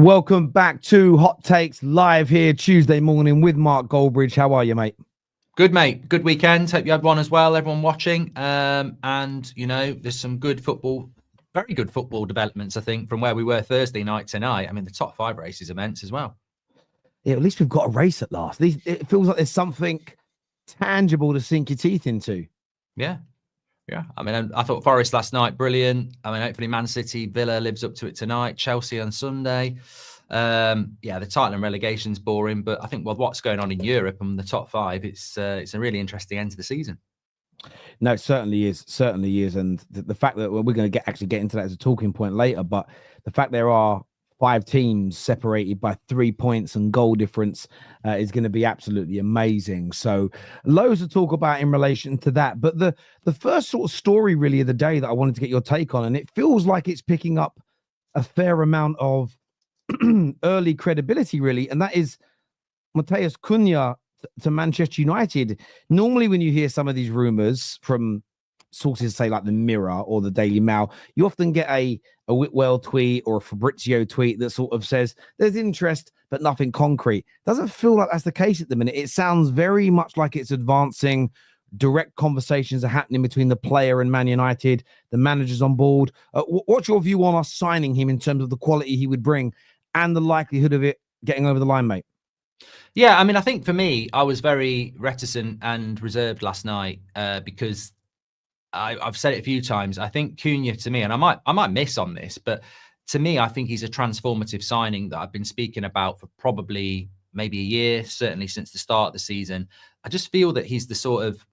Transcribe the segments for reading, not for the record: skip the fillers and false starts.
Welcome back to Hot Takes live here Tuesday morning with Mark Goldbridge. How are you, mate? Good, mate. Good weekend. Hope you had one as well, everyone watching. And, you know, there's some good football, very good football developments, I think, from where we were Thursday night tonight. I mean, the top 5 race is immense as well. Yeah, at least we've got a race at last. It feels like there's something tangible to sink your teeth into. Yeah. I mean, I thought Forest last night, brilliant. I mean, hopefully Man City, Villa lives up to it tonight. Chelsea on Sunday. The title and relegation's boring, but I think what's going on in Europe and the top 5, it's a really interesting end to the season. No, it certainly is. And the fact that we're going to actually get into that as a talking point later, but the fact there are 5 teams separated by 3 points and goal difference is going to be absolutely amazing. So loads to talk about in relation to that. But the first sort of story really of the day that I wanted to get your take on, and it feels like it's picking up a fair amount of early credibility, really, and that is Matheus Cunha to Manchester United. Normally, when you hear some of these rumours from sources, say like the Mirror or the Daily Mail, you often get a Whitwell tweet or a Fabrizio tweet that sort of says there's interest, but nothing concrete. Doesn't feel like that's the case at the minute. It sounds very much like it's advancing. Direct conversations are happening between the player and Man United. The manager's on board. What's your view on us signing him in terms of the quality he would bring and the likelihood of it getting over the line, mate? Yeah, I mean, I think for me, I was very reticent and reserved last night because I've said it a few times. I think Cunha, to me, and I might miss on this, but to me, I think he's a transformative signing that I've been speaking about for probably maybe a year, certainly since the start of the season. I just feel that he's the sort of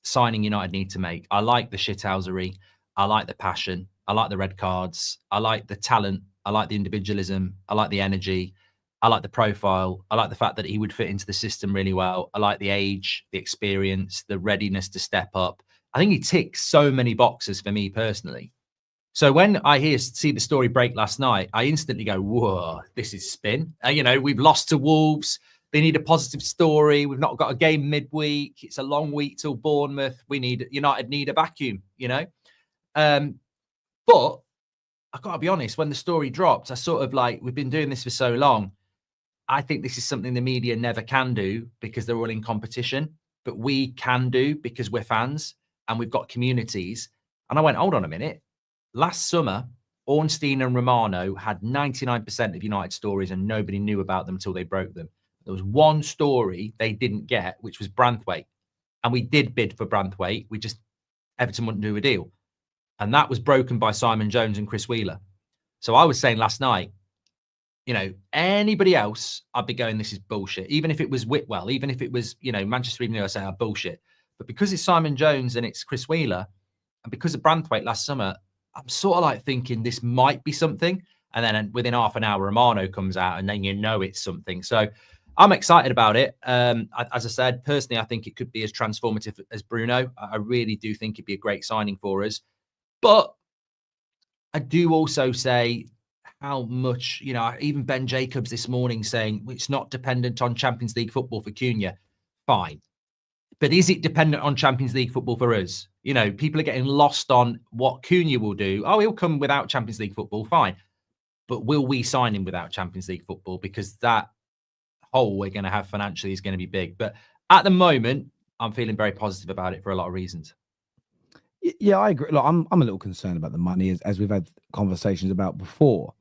signing United need to make. I like the shithousery. I like the passion. I like the red cards. I like the talent. I like the individualism. I like the energy. I like the profile. I like the fact that he would fit into the system really well. I like the age, the experience, the readiness to step up. I think he ticks so many boxes for me personally. So when I see the story break last night, I instantly go, whoa, this is spin. We've lost to Wolves. They need a positive story. We've not got a game midweek. It's a long week till Bournemouth. United need a vacuum, But I've got to be honest, when the story dropped, I sort of we've been doing this for so long. I think this is something the media never can do because they're all in competition, but we can do because we're fans. And we've got communities. And I went, hold on a minute. Last summer, Ornstein and Romano had 99% of United stories and nobody knew about them until they broke them. There was one story they didn't get, which was Branthwaite. And we did bid for Branthwaite. Everton wouldn't do a deal. And that was broken by Simon Jones and Chris Wheeler. So I was saying last night, anybody else, I'd be going, this is bullshit. Even if it was Whitwell, even if it was, Manchester Evening, I'd say, bullshit. But because it's Simon Jones and it's Chris Wheeler, and because of Branthwaite last summer, I'm sort of thinking this might be something. And then within half an hour, Romano comes out and then it's something. So I'm excited about it. As I said, personally, I think it could be as transformative as Bruno. I really do think it'd be a great signing for us. But I do also say how much, even Ben Jacobs this morning saying it's not dependent on Champions League football for Cunha. Fine. But is it dependent on Champions League football for us? People are getting lost on what Cunha will do. Oh, he'll come without Champions League football. Fine. But will we sign him without Champions League football? Because that hole we're going to have financially is going to be big. But at the moment, I'm feeling very positive about it for a lot of reasons. Yeah, I agree. Look, I'm a little concerned about the money, as we've had conversations about before.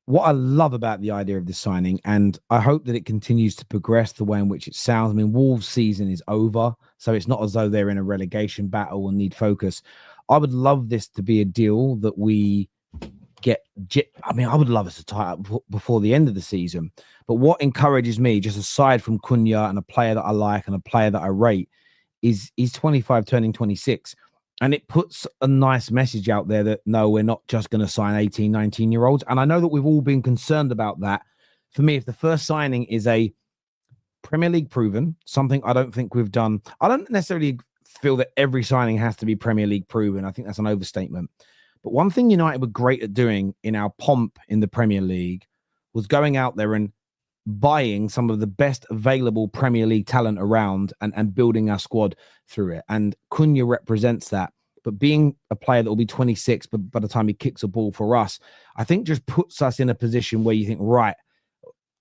What I love about the idea of this signing, and I hope that it continues to progress the way in which it sounds. I mean, Wolves' season is over, so it's not as though they're in a relegation battle and need focus. I would love this to be a deal that we get. I mean, I would love us to tie up before the end of the season. But what encourages me, just aside from Cunha and a player that I like and a player that I rate, is he's 25, turning 26. And it puts a nice message out there that, no, we're not just going to sign 18, 19-year-olds. And I know that we've all been concerned about that. For me, if the first signing is a Premier League proven, something I don't think we've done. I don't necessarily feel that every signing has to be Premier League proven. I think that's an overstatement. But one thing United were great at doing in our pomp in the Premier League was going out there and buying some of the best available Premier League talent around and building our squad through it. And Cunha represents that. but being a player that will be 26, but by the time he kicks a ball for us, I think just puts us in a position where you think, right,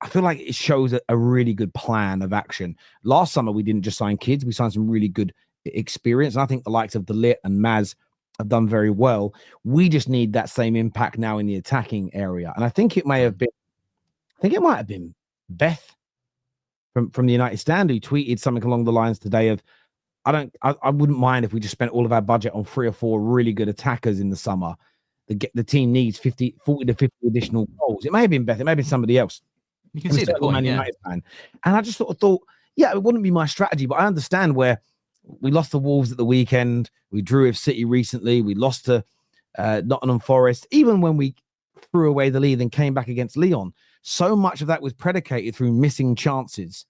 I feel like it shows a really good plan of action. Last summer, we didn't just sign kids, we signed some really good experience. And I think the likes of Delit and Maz have done very well. We just need that same impact now in the attacking area. And I think it might have been Beth from the United Stand who tweeted something along the lines today of, I wouldn't mind if we just spent all of our budget on 3 or 4 really good attackers in the summer. The team needs 40 to 50 additional goals. It may have been Beth, it may have been somebody else. You can see the point, yeah. United fan. And I just sort of thought, yeah, it wouldn't be my strategy, but I understand where we lost to Wolves at the weekend. We drew with City recently. We lost to Nottingham Forest. Even when we threw away the lead and came back against Lyon, so much of that was predicated through missing chances.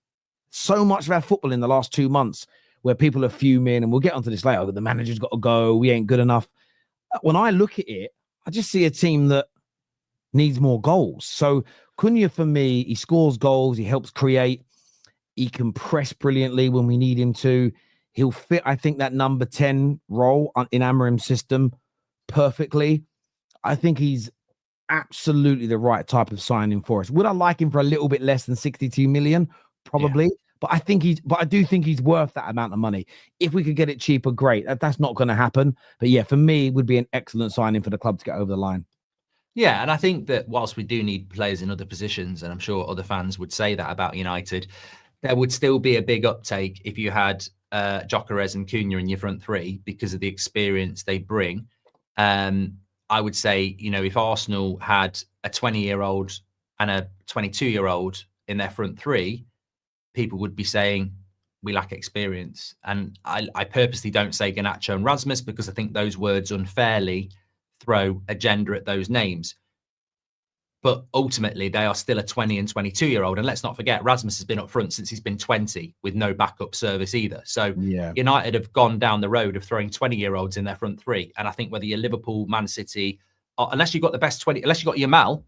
So much of our football in the last 2 months where people are fuming, and we'll get onto this later, the manager's got to go, we ain't good enough. When I look at it, I just see a team that needs more goals. So Cunha, for me, he scores goals, he helps create, he can press brilliantly when we need him to. He'll fit, I think, that number 10 role in Amorim's system perfectly. I think he's absolutely the right type of signing for us. Would I like him for a little bit less than 62 million? Probably. Yeah. But I do think he's worth that amount of money. If we could get it cheaper, great. That's not going to happen. But yeah, for me, it would be an excellent signing for the club to get over the line. Yeah, and I think that whilst we do need players in other positions, and I'm sure other fans would say that about United, there would still be a big uptake if you had Gyökeres and Cunha in your front three because of the experience they bring. I would say, if Arsenal had a 20-year-old and a 22-year-old in their front three, people would be saying we lack experience. And I purposely don't say Garnacho and Rasmus because I think those words unfairly throw a gender at those names. But ultimately, they are still a 20 and 22-year-old. And let's not forget, Rasmus has been up front since he's been 20 with no backup service either. So yeah. United have gone down the road of throwing 20-year-olds in their front three. And I think whether you're Liverpool, Man City, unless you've got the best 20, unless you've got Yamal,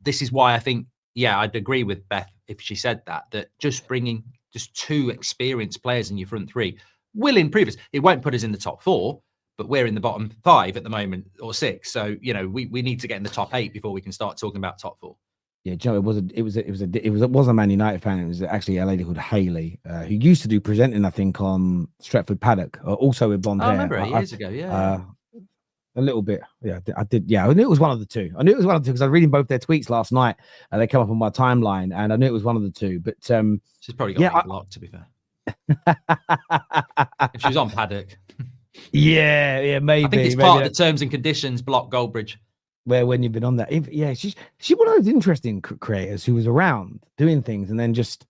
this is why I think, I'd agree with Beth if she said that just bringing just 2 experienced players in your front three will improve us. It won't put us in the top 4, but we're in the bottom 5 at the moment, or 6. So, we need to get in the top 8 before we can start talking about top 4. Yeah, Joe, it was a Man United fan. It was actually a lady called Hayley, who used to do presenting, I think, on Stretford Paddock, also with blonde hair. I remember it years ago, yeah. A little bit. Yeah, I did. Yeah, I knew it was one of the two. Because I was reading both their tweets last night. They come up on my timeline, and I knew it was one of the two. But she's probably got blocked, to be fair. If she was on Paddock. Yeah, maybe. I think it's part of the terms and conditions, block Goldbridge. When you've been on that. She's one of those interesting creators who was around doing things and then just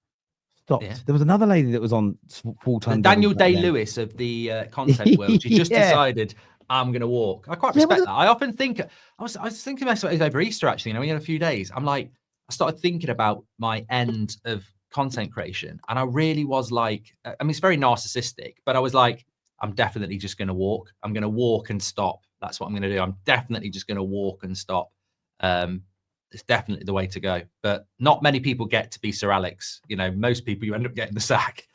stopped. Yeah. There was another lady that was on full-time. Daniel Day-Lewis of the content world. She just decided, I'm going to walk. I quite respect that. I often think, I was thinking about it over Easter, actually, we had a few days. I'm like, I started thinking about my end of content creation. And I really was like, it's very narcissistic, but I was like, I'm definitely just going to walk. I'm going to walk and stop. That's what I'm going to do. I'm definitely just going to walk and stop. It's definitely the way to go. But not many people get to be Sir Alex. Most people, you end up getting the sack.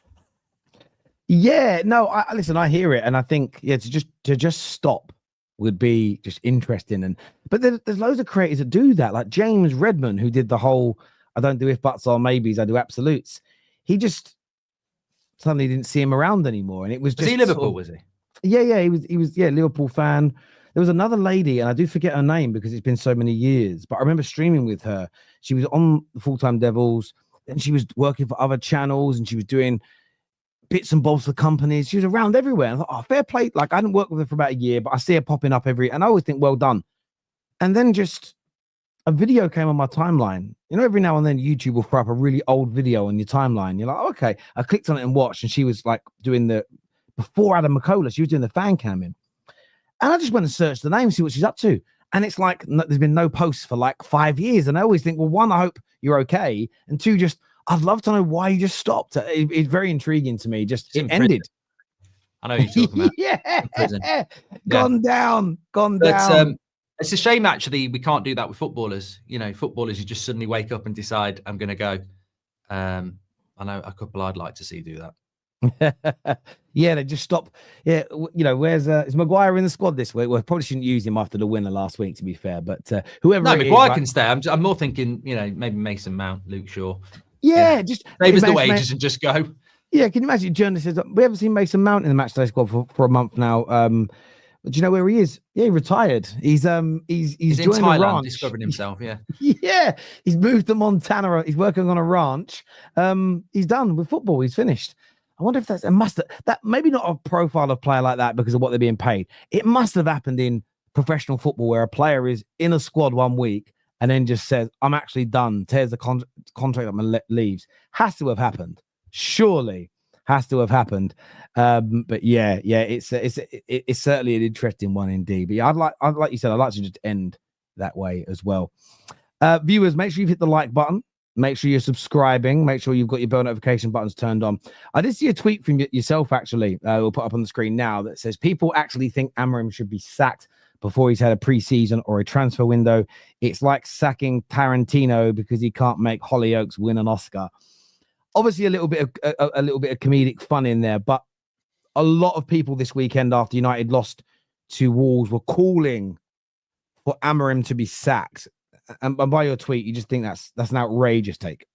Yeah, no, listen, I hear it. And I think, to just stop would be just interesting. But there's loads of creators that do that. Like James Redman, who did the whole, I don't do if buts or maybes, I do absolutes. He just suddenly didn't see him around anymore. And it was just. Was he Liverpool, was he? Yeah, he was Liverpool fan. There was another lady, and I do forget her name because it's been so many years, but I remember streaming with her. She was on the Full-Time Devils, and she was working for other channels, and she was doing bits and bobs for companies. She was around everywhere. And I thought, fair play. Like, I didn't work with her for about a year, but I see her popping up and I always think, well done. And then just a video came on my timeline. Every now and then YouTube will throw up a really old video on your timeline. You're like, oh, okay. I clicked on it and watched, and she was like doing before Adam McCullough, she was doing the fan camming. And I just went and searched the name, see what she's up to. And it's like, there's been no posts for like 5 years. And I always think, well, 1, I hope you're okay. And 2, I'd love to know why you just stopped. It's very intriguing to me. It ended. I know you're talking about. Yeah. Gone down. It's a shame, actually, we can't do that with footballers. Footballers, you just suddenly wake up and decide, I'm going to go. I know a couple I'd like to see do that. Yeah, they just stop. Yeah, where's is Maguire in the squad this week? Well, probably shouldn't use him after the winner last week, to be fair. But whoever No, it is, Maguire like, can stay. I'm more thinking, maybe Mason Mount, Luke Shaw. yeah, just save us the wages and just go. Yeah, can you imagine? Journalist says we haven't seen Mason Mount in the matchday squad for a month now. Do you know where he is? Yeah, he retired. He's in joined Thailand, a ranch. discovering himself. Yeah, Yeah, he's moved to Montana. He's working on a ranch. He's done with football. He's finished. I wonder if that maybe not a profile of player like that because of what they're being paid. It must have happened in professional football where a player is in a squad 1 week and then just says, "I'm actually done." Tears the contract up and leaves. Has to have happened. Surely has to have happened. But yeah, it's certainly an interesting one indeed. But yeah, like you said, I'd like to just end that way as well. Viewers, make sure you've hit the like button. Make sure you're subscribing. Make sure you've got your bell notification buttons turned on. I did see a tweet from yourself, actually. We'll put up on the screen now that says people actually think Amorim should be sacked before he's had a pre-season or a transfer window. It's like sacking Tarantino because he can't make Hollyoaks win an Oscar. Obviously, a little bit of comedic fun in there, but a lot of people this weekend after United lost to Wolves were calling for Amorim to be sacked. And by your tweet, you just think that's an outrageous take.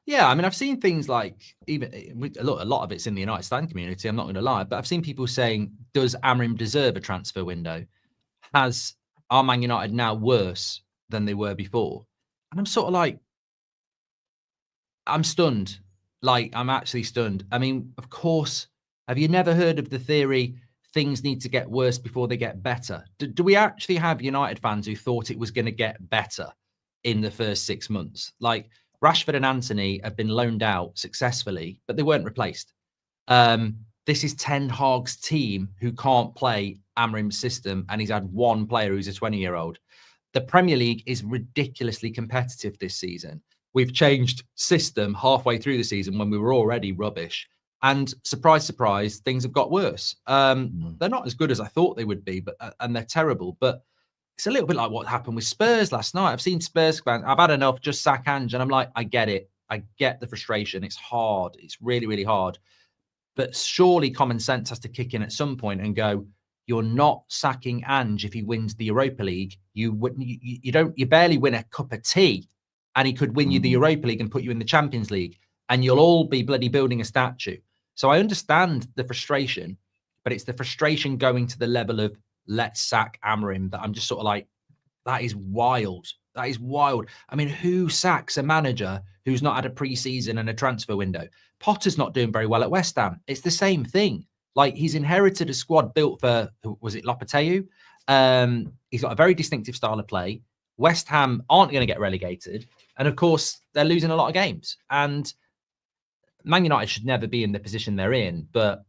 Yeah, I mean, I've seen things like a lot of it's in the United Stand community. I'm not going to lie, but I've seen people saying, "Does Amorim deserve a transfer window? Are Man United now worse than they were before?" And I'm sort of like, I'm stunned. Like, I'm actually stunned. I mean, of course, have you never heard of the theory? Things need to get worse before they get better. Do we actually have United fans who thought it was going to get better in the first 6 months? Like Rashford and Antony have been loaned out successfully, but they weren't replaced. This is Ten Hag's team who can't play Amorim's system, and he's had one player who's a 20-year-old. The Premier League is ridiculously competitive this season. We've changed system halfway through the season when we were already rubbish. And surprise, surprise, things have got worse. They're not as good as I thought they would be, and they're terrible. But it's a little bit like what happened with Spurs last night. I've seen Spurs fans. I've had enough. Just sack Ange, and I'm like, I get it. I get the frustration. It's hard. It's really, really hard. But surely common sense has to kick in at some point and go, you're not sacking Ange if he wins the Europa League. You barely win a cup of tea, and he could win you the Europa League and put you in the Champions League, and you'll all be bloody building a statue. So I understand the frustration, but it's the frustration going to the level of let's sack Amorim that I'm just sort of like, that is wild. That is wild. I mean, who sacks a manager who's not had a pre-season and a transfer window? Potter's not doing very well at West Ham. It's the same thing. Like, he's inherited a squad built for, was it Lopetegui? He's got a very distinctive style of play. West Ham aren't going to get relegated. And of course, they're losing a lot of games. And Man United should never be in the position they're in. But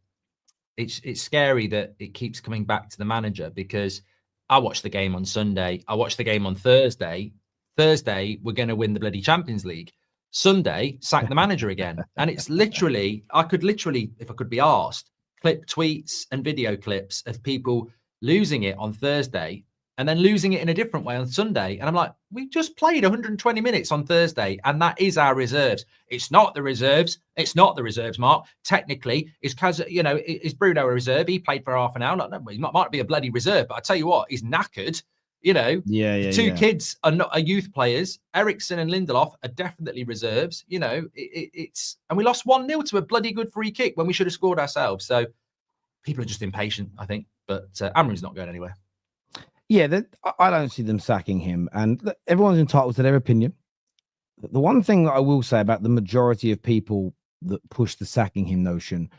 it's scary that it keeps coming back to the manager, because I watched the game on Sunday. I watched the game on Thursday. Thursday, we're going to win the bloody Champions League. Sunday, sack the manager again. And it's literally, I could literally, if I could be asked, clip tweets and video clips of people losing it on Thursday and then losing it in a different way on Sunday. And I'm like, we just played 120 minutes on Thursday, and that is our reserves. It's not the reserves. It's not the reserves, Mark. Technically, is Bruno a reserve? He played for half an hour. Like, no, he might be a bloody reserve, but I tell you what, he's knackered. Two kids are not youth players. Ericsson and Lindelof are definitely reserves. And we lost 1-0 to a bloody good free kick when we should have scored ourselves. So people are just impatient, I think. But Amorim's not going anywhere. Yeah, I don't see them sacking him. And look, everyone's entitled to their opinion. The one thing that I will say about the majority of people that push the sacking him notion,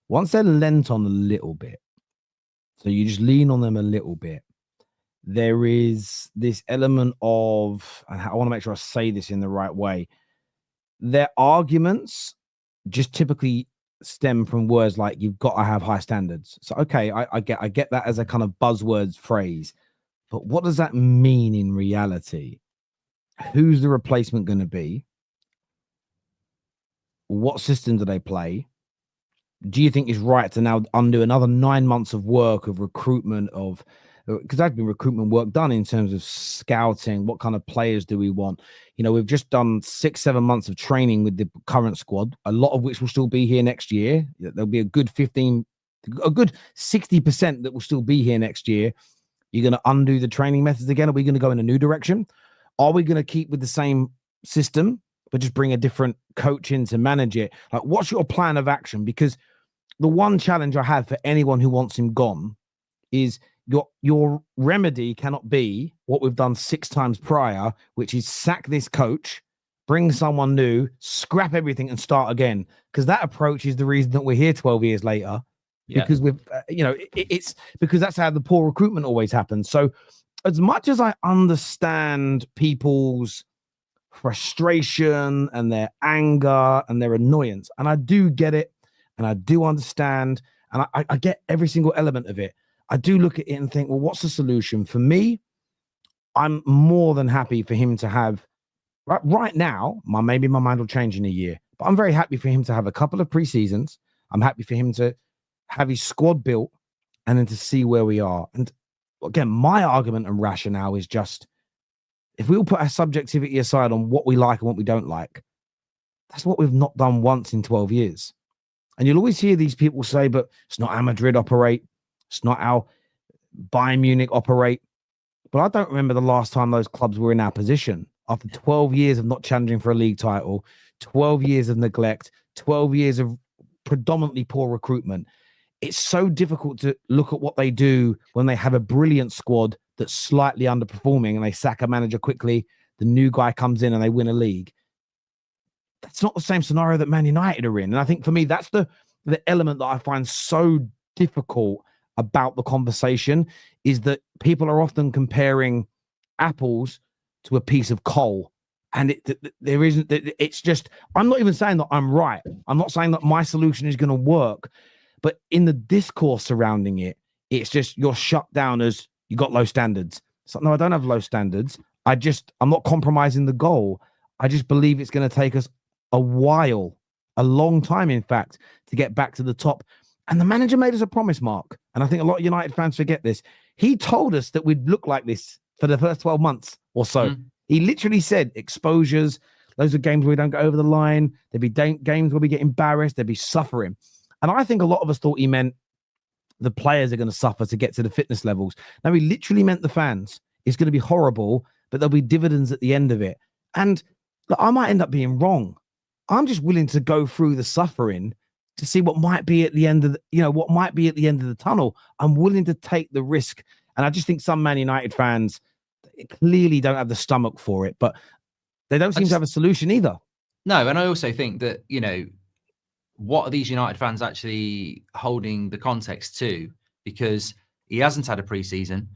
once they're lent on a little bit, so you just lean on them a little bit, there is this element of, and I want to make sure I say this in the right way, their arguments just typically stem from words like, you've got to have high standards. So, okay, I get that as a kind of buzzwords phrase, but what does that mean in reality? Who's the replacement going to be? What system do they play? Do you think it's right to now undo another 9 months of work, of recruitment, of because there's been recruitment work done in terms of scouting. What kind of players do we want? You know, we've just done 6-7 months of training with the current squad, a lot of which will still be here next year. There'll be a good 60% that will still be here next year. You're going to undo the training methods again? Are we going to go in a new direction? Are we going to keep with the same system, but just bring a different coach in to manage it? Like, what's your plan of action? Because the one challenge I have for anyone who wants him gone is your remedy cannot be what we've done 6 times prior, which is sack this coach, bring someone new, scrap everything and start again. Because that approach is the reason that we're here 12 years later. Yeah. Because we've, it's because that's how the poor recruitment always happens. So as much as I understand people's frustration and their anger and their annoyance, and I do get it, and I do understand, and I get every single element of it, I do look at it and think, well, what's the solution? For me, I'm more than happy for him to have, right now, maybe my mind will change in a year, but I'm very happy for him to have a couple of pre-seasons. I'm happy for him to have his squad built and then to see where we are. And again, my argument and rationale is just, if we'll put our subjectivity aside on what we like and what we don't like, that's what we've not done once in 12 years. And you'll always hear these people say, but it's not how Madrid operate. It's not how Bayern Munich operate. But I don't remember the last time those clubs were in our position. After 12 years of not challenging for a league title, 12 years of neglect, 12 years of predominantly poor recruitment. It's so difficult to look at what they do when they have a brilliant squad that's slightly underperforming and they sack a manager quickly. The new guy comes in and they win a league. That's not the same scenario that Man United are in. And I think for me, that's the element that I find so difficult about the conversation, is that people are often comparing apples to a piece of coal. And there isn't, it's just, I'm not even saying that I'm right. I'm not saying that my solution is going to work. But in the discourse surrounding it, it's just you're shut down as you got low standards. So no, I don't have low standards. I'm not compromising the goal. I just believe it's going to take us a while, a long time, in fact, to get back to the top. And the manager made us a promise, Mark. And I think a lot of United fans forget this. He told us that we'd look like this for the first 12 months or so. He literally said exposures, those are games where we don't go over the line. There'd be games where we get embarrassed. There'd be suffering. And I think a lot of us thought he meant the players are going to suffer to get to the fitness levels. Now, he literally meant the fans. It's going to be horrible, but there'll be dividends at the end of it. And look, I might end up being wrong. I'm just willing to go through the suffering to see what might be at the end of what might be at the end of the tunnel. I'm willing to take the risk. And I just think some Man United fans clearly don't have the stomach for it, but they don't seem to have a solution either. No, and I also think that, what are these United fans actually holding the context to? Because he hasn't had a pre-season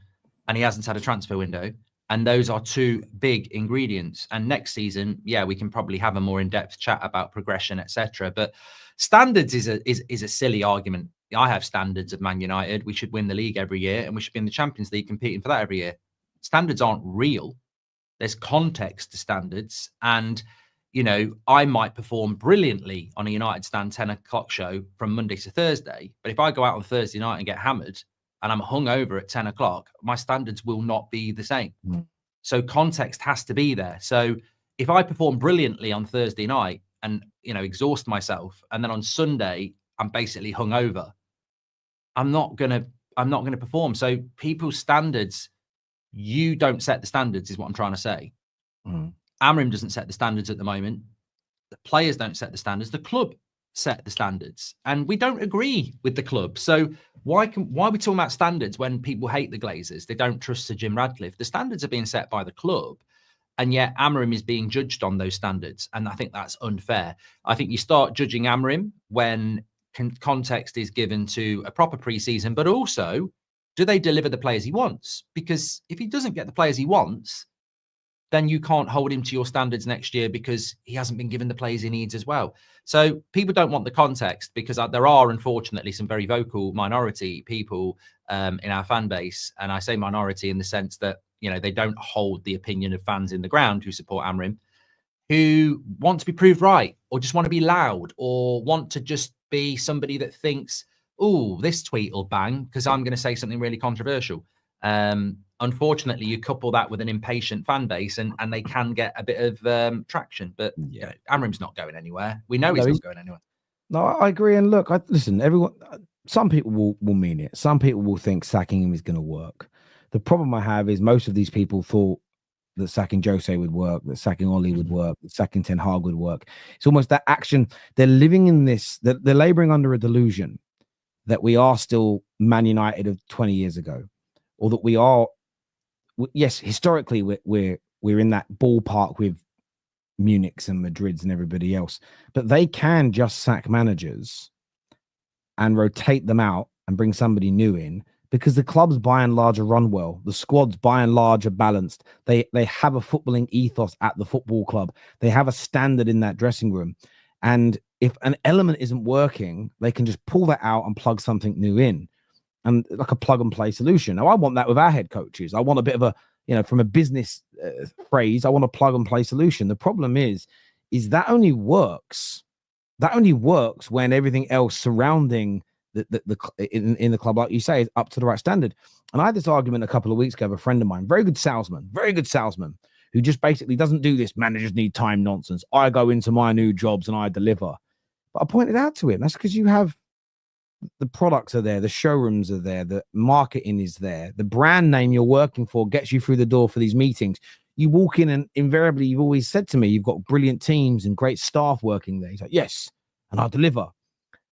and he hasn't had a transfer window. And those are 2 big ingredients. And next season, yeah, we can probably have a more in-depth chat about progression, etc. But standards is a silly argument. I have standards of Man United. We should win the league every year and we should be in the Champions League competing for that every year. Standards aren't real. There's context to standards. And I might perform brilliantly on a United Stand 10 o'clock show from Monday to Thursday. But if I go out on Thursday night and get hammered and I'm hungover at 10 o'clock, my standards will not be the same. So context has to be there. So if I perform brilliantly on Thursday night and, exhaust myself, and then on Sunday, I'm basically hungover, I'm not going to perform. So people's standards, you don't set the standards is what I'm trying to say. Amorim doesn't set the standards at the moment. The players don't set the standards. The club set the standards, and we don't agree with the club. So why are we talking about standards when people hate the Glazers? They don't trust Sir Jim Radcliffe. The standards are being set by the club, and yet Amorim is being judged on those standards, and I think that's unfair. I think you start judging Amorim when context is given to a proper pre-season, but also, do they deliver the players he wants? Because if he doesn't get the players he wants, then you can't hold him to your standards next year because he hasn't been given the players he needs as well. So people don't want the context, because there are, unfortunately, some very vocal minority people in our fan base. And I say minority in the sense that, they don't hold the opinion of fans in the ground who support Amorim, who want to be proved right, or just want to be loud, or want to just be somebody that thinks, oh, this tweet will bang because I'm going to say something really controversial. Unfortunately, you couple that with an impatient fan base, and they can get a bit of traction. But you know, Amorim's not going anywhere. We know he's not going anywhere. No, I agree. And look, listen, everyone. Some people will mean it. Some people will think sacking him is going to work. The problem I have is most of these people thought that sacking Jose would work, that sacking Oli would work, that sacking Ten Hag would work. It's almost that action. They're living in this. They're laboring under a delusion that we are still Man United of 20 years ago, or that we are. Yes, historically we're in that ballpark with Munich's and Madrid's and everybody else, but they can just sack managers and rotate them out and bring somebody new in because the clubs by and large are run well. The squads by and large are balanced. They have a footballing ethos at the football club. They have a standard in that dressing room. And if an element isn't working, they can just pull that out and plug something new in. And like a plug and play solution. Now, I want that with our head coaches. I want a bit of a, from a business phrase, I want a plug and play solution. The problem is that only works. That only works when everything else surrounding in the club, like you say, is up to the right standard. And I had this argument a couple of weeks ago with a friend of mine, very good salesman, who just basically doesn't do this managers need time nonsense. I go into my new jobs and I deliver. But I pointed out to him, that's because you have the products are there, the showrooms are there, the marketing is there, the brand name you're working for gets you through the door for these meetings. You walk in and invariably you've always said to me, you've got brilliant teams and great staff working there. He's like, yes, and I'll deliver.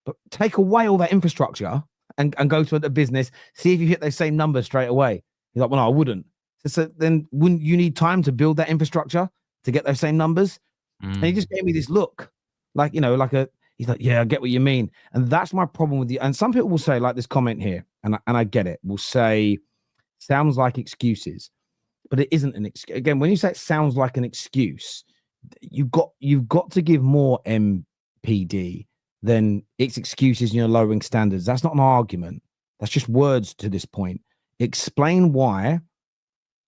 But take away all that infrastructure and go to the business, see if you hit those same numbers straight away. He's like, well, no, I wouldn't. So then wouldn't you need time to build that infrastructure to get those same numbers? And he just gave me this look, like, he's like, yeah, I get what you mean. And that's my problem with you. And some people will say, like this comment here, and I get it, will say, sounds like excuses. But it isn't an excuse. Again, when you say it sounds like an excuse, you've got to give more MPD than it's excuses and you're lowering standards. That's not an argument. That's just words to this point. Explain why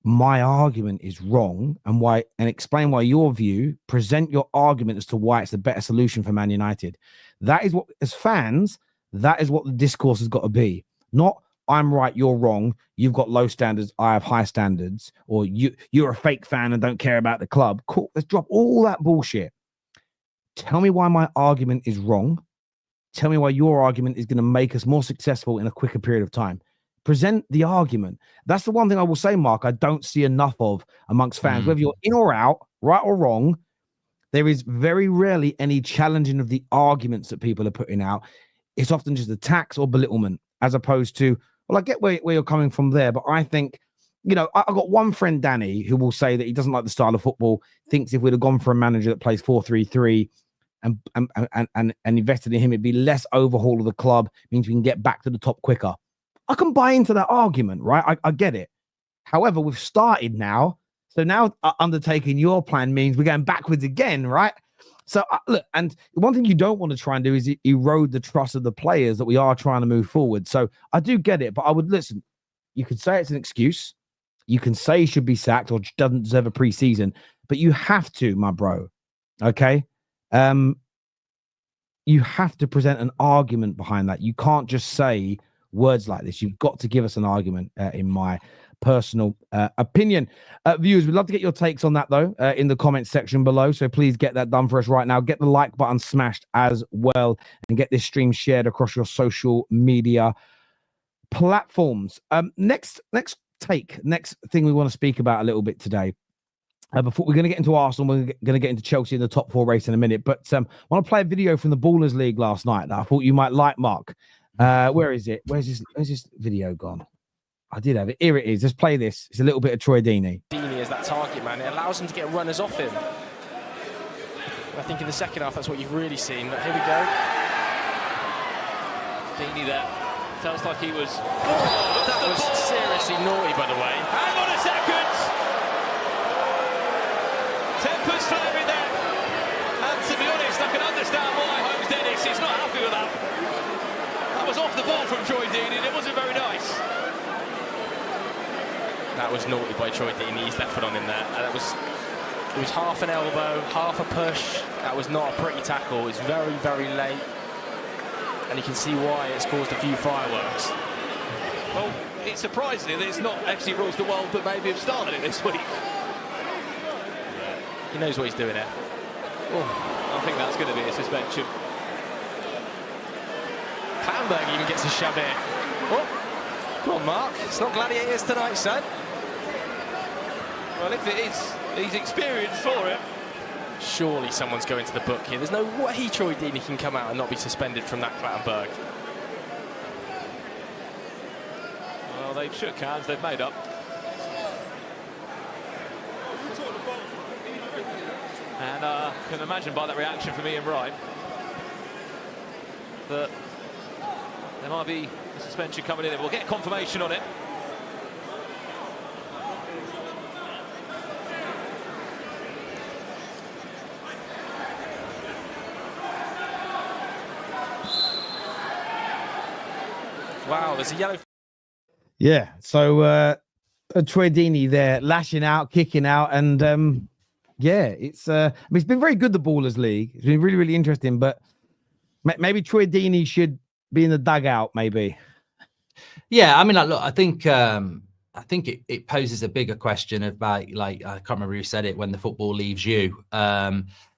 my argument is wrong and explain why your view, present your argument as to why it's the better solution for Man United. That is what, as fans, that is what the discourse has got to be. Not I'm right, you're wrong, you've got low standards, I have high standards, or you're a fake fan and don't care about the club. Cool, let's drop all that bullshit. Tell me why my argument is wrong. Tell me why your argument is going to make us more successful in a quicker period of time. Present the argument. That's the one thing I will say, Mark, I don't see enough of amongst fans. Whether you're in or out, right or wrong, there is very rarely any challenging of the arguments that people are putting out. It's often just attacks or belittlement, as opposed to, well, I get where you're coming from there, but I think, I've got one friend, Danny, who will say that he doesn't like the style of football, thinks if we'd have gone for a manager that plays 4-3-3 and invested in him, it'd be less overhaul of the club, means we can get back to the top quicker. I can buy into that argument, right? I get it. However, we've started now. So now undertaking your plan means we're going backwards again, right? So look, and one thing you don't want to try and do is erode the trust of the players that we are trying to move forward. So I do get it, but I would listen. You could say it's an excuse. You can say he should be sacked or doesn't deserve a preseason, but you have to, my bro. Okay. You have to present an argument behind that. You can't just say words like this. You've got to give us an argument, in my personal opinion. Viewers, we'd love to get your takes on that, though, in the comments section below. So please get that done for us right now. Get the like button smashed as well and get this stream shared across your social media platforms. Next thing we want to speak about a little bit today. Before we're going to get into Arsenal, we're going to get into Chelsea in the top 4 race in a minute. But I want to play a video from the Ballers League last night that I thought you might like, Mark. Where is it? Where's this video gone? I did have it. Here it is. Let's play this. It's a little bit of Troy Deeney. Deeney is that target man. It allows him to get runners off him. I think in the second half, that's what you've really seen. But here we go. Deeney there. Sounds like he was... Oh, that was seriously naughty, by the way. Hang on a second! Temper's flaring there. And to be honest, I can understand why Holmes Dennis is not happy with that. That was off the ball from Troy Deeney, and it wasn't very nice. That was naughty by Troy Deeney. He's left foot on in there. And it was half an elbow, half a push. That was not a pretty tackle. It's very, very late. And you can see why it's caused a few fireworks. Well, it's surprising that it's not FC Rules the World that maybe have started it this week. He knows what he's doing here. Oh, I think that's going to be a suspension. Clanberg even gets a shove here. Oh, come on, Mark. It's not gladiators tonight, son. Well, if it is, he's experienced for it. Surely someone's going to the book here. There's no way Troy Deeney can come out and not be suspended from that Clattenburg. Well, they've shook hands, they've made up. And I can imagine by that reaction from Ian Wright that there might be a suspension coming in. We'll get confirmation on it. Wow, there's a yellow. Yeah, so Troy Deeney there lashing out, kicking out, and yeah, it's it's been very good, the Ballers League. It's been really, really interesting, but maybe Troy Deeney should be in the dugout, maybe. Yeah, I mean, look, I think it poses a bigger question about, like, I can't remember who said it, when the football leaves you.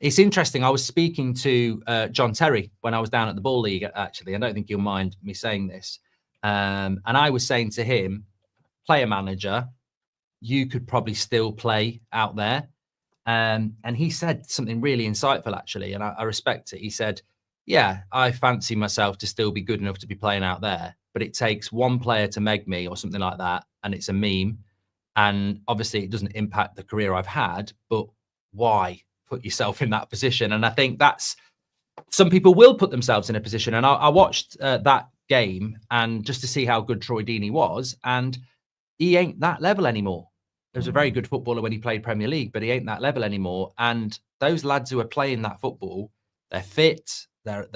It's interesting. I was speaking to John Terry when I was down at the Ball League, actually. I don't think you'll mind me saying this. And I was saying to him, player manager, you could probably still play out there. And he said something really insightful, actually, and I respect it. He said, yeah, I fancy myself to still be good enough to be playing out there, but it takes one player to meg me or something like that, and it's a meme. And obviously it doesn't impact the career I've had, but why put yourself in that position? And I think that's, some people will put themselves in a position. And I watched that game, and just to see how good Troy Deeney was, and he ain't that level anymore. He was a very good footballer when he played Premier League, but he ain't that level anymore. And those lads who are playing that football, they're fit. They're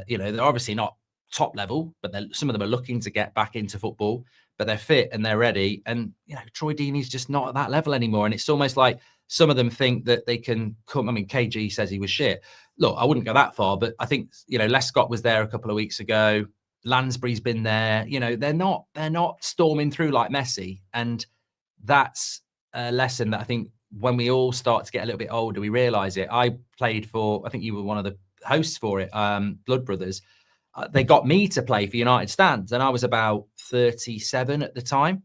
you know, they're obviously not top level, but some of them are looking to get back into football, but they're fit and they're ready. And, you know, Troy Deeney's just not at that level anymore. And it's almost like some of them think that they can come. I mean, KG says he was shit. Look, I wouldn't go that far, but I think, you know, Lescott was there a couple of weeks ago. Lansbury's been there. You know, they're not storming through like Messi. And that's a lesson that I think when we all start to get a little bit older, we realize it. I played for, I think you were one of the hosts for it, Blood Brothers. They got me to play for United Stands, and I was about 37 at the time.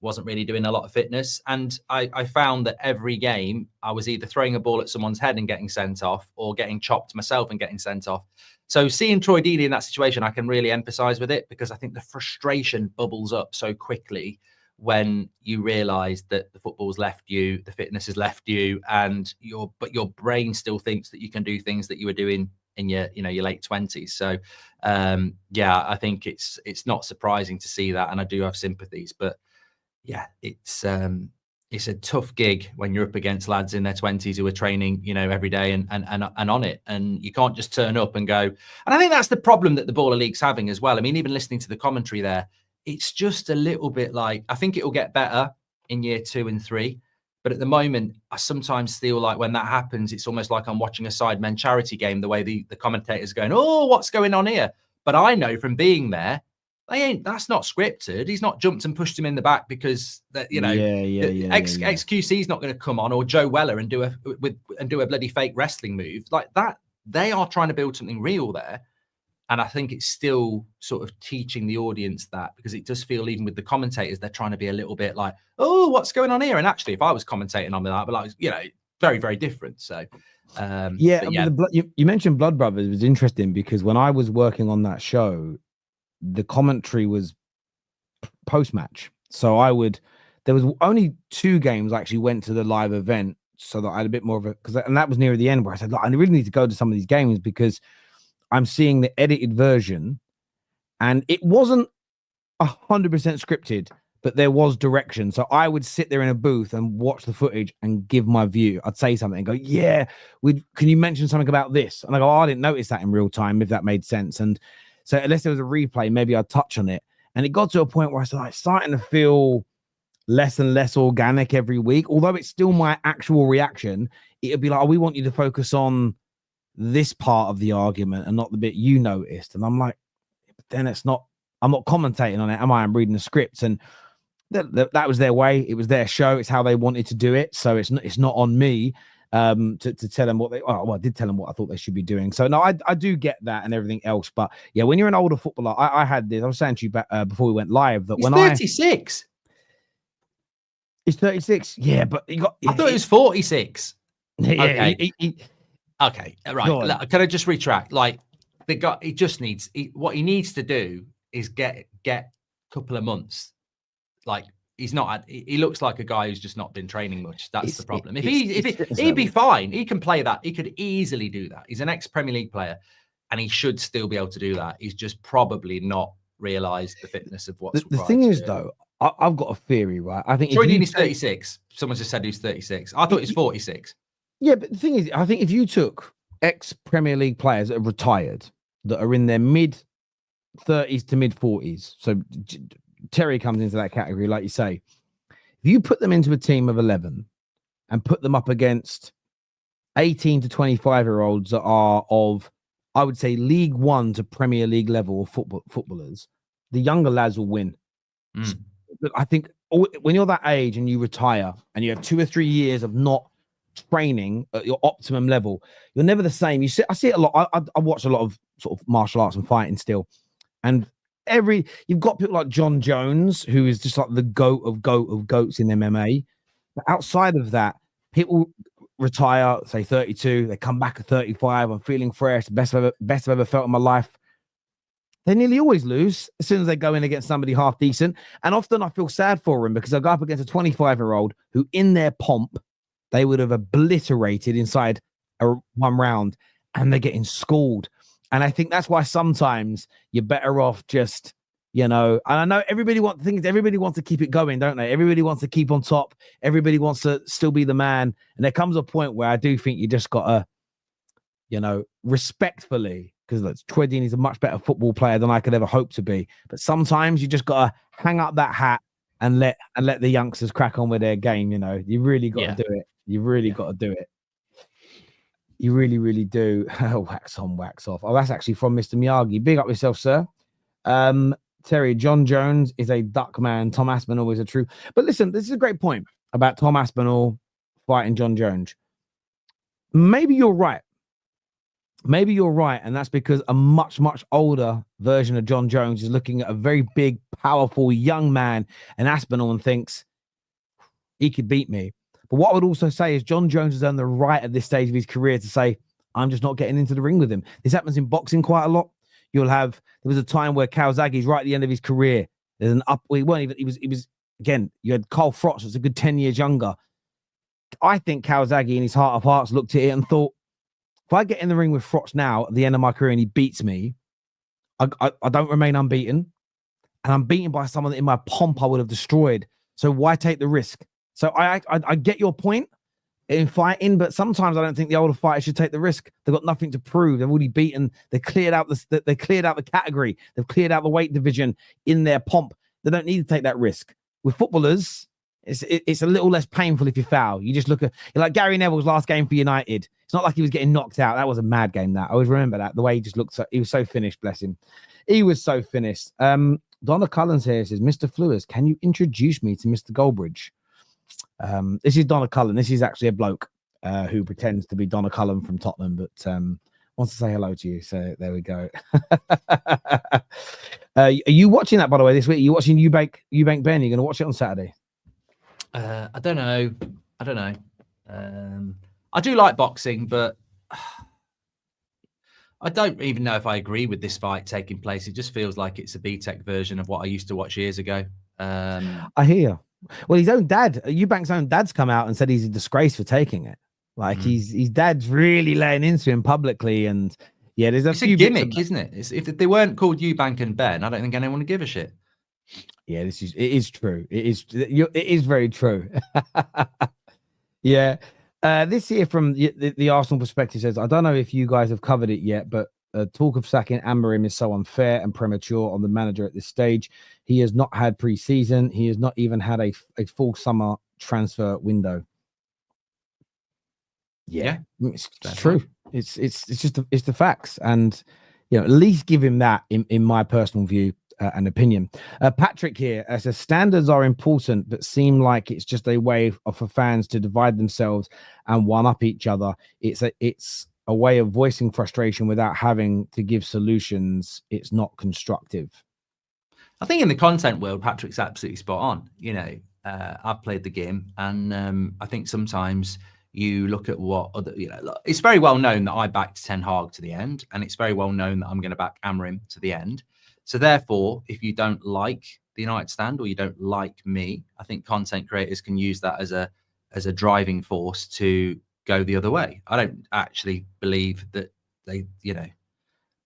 Wasn't really doing a lot of fitness. And I found that every game I was either throwing a ball at someone's head and getting sent off, or getting chopped myself and getting sent off. So seeing Troy Deeney in that situation, I can really empathize with it, because I think the frustration bubbles up so quickly when you realize that the football's left you, the fitness has left you, and your brain still thinks that you can do things that you were doing in your late 20s. So yeah, I think it's not surprising to see that, and I do have sympathies. But yeah, it's a tough gig when you're up against lads in their 20s who are training, you know, every day and on it, and you can't just turn up and go. And I think that's the problem that the Baller League's having as well. I mean, even listening to the commentary there, it's just a little bit like, I think it will get better in year 2 and 3. But at the moment, I sometimes feel like when that happens, it's almost like I'm watching a Sidemen charity game, the way the commentators are going, oh, what's going on here? But I know from being there, that's not scripted. He's not jumped and pushed him in the back because that, you know, XQC is not going to come on, or Joe Weller and do a bloody fake wrestling move like that. They are trying to build something real there. And I think it's still sort of teaching the audience that, because it does feel, even with the commentators, they're trying to be a little bit like, oh, what's going on here? And actually, if I was commentating on that, I'd be like, you know, very, very different. So, yeah. You mentioned Blood Brothers. It was interesting because when I was working on that show, the commentary was post-match. So there was only 2 games I actually went to the live event, so that I had a bit more of and that was near the end, where I said, look, I really need to go to some of these games because I'm seeing the edited version, and it wasn't 100% scripted, but there was direction. So I would sit there in a booth and watch the footage and give my view. I'd say something and go, yeah, can you mention something about this? And I go, oh, I didn't notice that in real time, if that made sense. And so unless there was a replay, maybe I'd touch on it. And it got to a point where I started starting to feel less and less organic every week. Although it's still my actual reaction, it would be like, oh, we want you to focus on this part of the argument and not the bit you noticed. And I'm like, but then it's not I'm not commentating on it. Am I? I'm reading the scripts, and that was their way. It was their show. It's how they wanted to do it. So it's not on me to tell them what they. Oh, well, I did tell them what I thought they should be doing. So no, I do get that and everything else. But yeah, when you're an older footballer, I had this. I was saying to you back, before we went live that He's when 36. He's 36. Yeah, but he got. I thought he was 46. Yeah, Okay. Okay, right. Look, can I just retract? Like the guy, he just needs what he needs to do is get a couple of months. Like he's not. He looks like a guy who's just not been training much. That's the problem. He'd be fine. He can play that. He could easily do that. He's an ex-Premier League player, and he should still be able to do that. He's just probably not realised the fitness of what's. The thing is, though, I've got a theory, right? I think Troy Deeney's 36. Someone just said he's 36. I thought he's 46. Yeah, but the thing is, I think if you took ex-Premier League players that are retired, that are in their mid-30s to mid-40s, so Terry comes into that category, like you say, if you put them into a team of 11 and put them up against 18 to 25-year-olds that are of, I would say, League One to Premier League level of footballers, the younger lads will win. So, I think when you're that age and you retire and you have 2 or 3 years of not training at your optimum level, you're never the same. I see it a lot. I watch a lot of sort of martial arts and fighting still, and you've got people like John Jones, who is just like the goat of goats in MMA. But outside of that, people retire, say 32, they come back at 35. I'm feeling fresh, best I've ever felt in my life. They nearly always lose as soon as they go in against somebody half decent, and often I feel sad for them because I go up against a 25-year-old who, in their pomp, they would have obliterated inside one round, and they're getting schooled. And I think that's why sometimes you're better off just, and I know everybody wants to keep it going, don't they? Everybody wants to keep on top. Everybody wants to still be the man. And there comes a point where I do think you just got to, respectfully, because Troy Deeney is a much better football player than I could ever hope to be. But sometimes you just got to hang up that hat and let the youngsters crack on with their game. You really got to do it. You really got to do it. You really, really do. Wax on, wax off. Oh, that's actually from Mr. Miyagi. Big up yourself, sir. Terry, John Jones is a duck man. Tom Aspinall is a true. But listen, this is a great point about Tom Aspinall fighting John Jones. Maybe you're right. And that's because a much, much older version of John Jones is looking at a very big, powerful young man and Aspinall and thinks he could beat me. But what I would also say is John Jones has earned the right at this stage of his career to say, I'm just not getting into the ring with him. This happens in boxing quite a lot. There was a time where Kawasaki's right at the end of his career. There's an up. He was again, you had Carl Froch, that's a good 10 years younger. I think Kawasaki in his heart of hearts looked at it and thought, if I get in the ring with Froch now at the end of my career and he beats me, I don't remain unbeaten. And I'm beaten by someone that in my pomp I would have destroyed. So why take the risk? So I get your point in fighting, but sometimes I don't think the older fighters should take the risk. They've got nothing to prove. They've already beaten. They cleared out the category. They've cleared out the weight division in their pomp. They don't need to take that risk. With footballers, it's a little less painful if you foul. You just look at like Gary Neville's last game for United. It's not like he was getting knocked out. That was a mad game. That I always remember that, the way he just looked. He was so finished. Bless him. He was so finished. Donna Cullens here says, Mr. Flewers, can you introduce me to Mr. Goldbridge? This is Donna Cullen. This is actually a bloke who pretends to be Donna Cullen from Tottenham, but wants to say hello to you. So there we go. Are you watching that, by the way, this week? Are you watching Eubank Ben? You're going to watch it on Saturday? I don't know. I do like boxing, but I don't even know if I agree with this fight taking place. It just feels like it's a B-Tech version of what I used to watch years ago. I hear. Well, his own dad, Eubank's own dad's come out and said he's a disgrace for taking it. Like his dad's really laying into him publicly, and yeah, there's it's a gimmick, isn't it? If they weren't called Eubank and Ben, I don't think anyone would give a shit. Yeah, it is true. It is very true. Yeah. This here from the Arsenal perspective says, I don't know if you guys have covered it yet, but talk of sacking Amorim is so unfair and premature on the manager at this stage. He has not had pre-season. He has not even had a full summer transfer window. Yeah. It's true. It's just the facts, and at least give him that in my personal view. an opinion. Patrick here says standards are important, but seem like it's just a way for fans to divide themselves and one up each other. It's a way of voicing frustration without having to give solutions. It's not constructive. I think in the content world, Patrick's absolutely spot on. I've played the game, and I think sometimes you look at what other, look, it's very well known that I backed Ten Hag to the end, and it's very well known that I'm going to back Amorim to the end. So therefore, if you don't like the United stand or you don't like me, I think content creators can use that as a driving force to go the other way. I don't actually believe that they,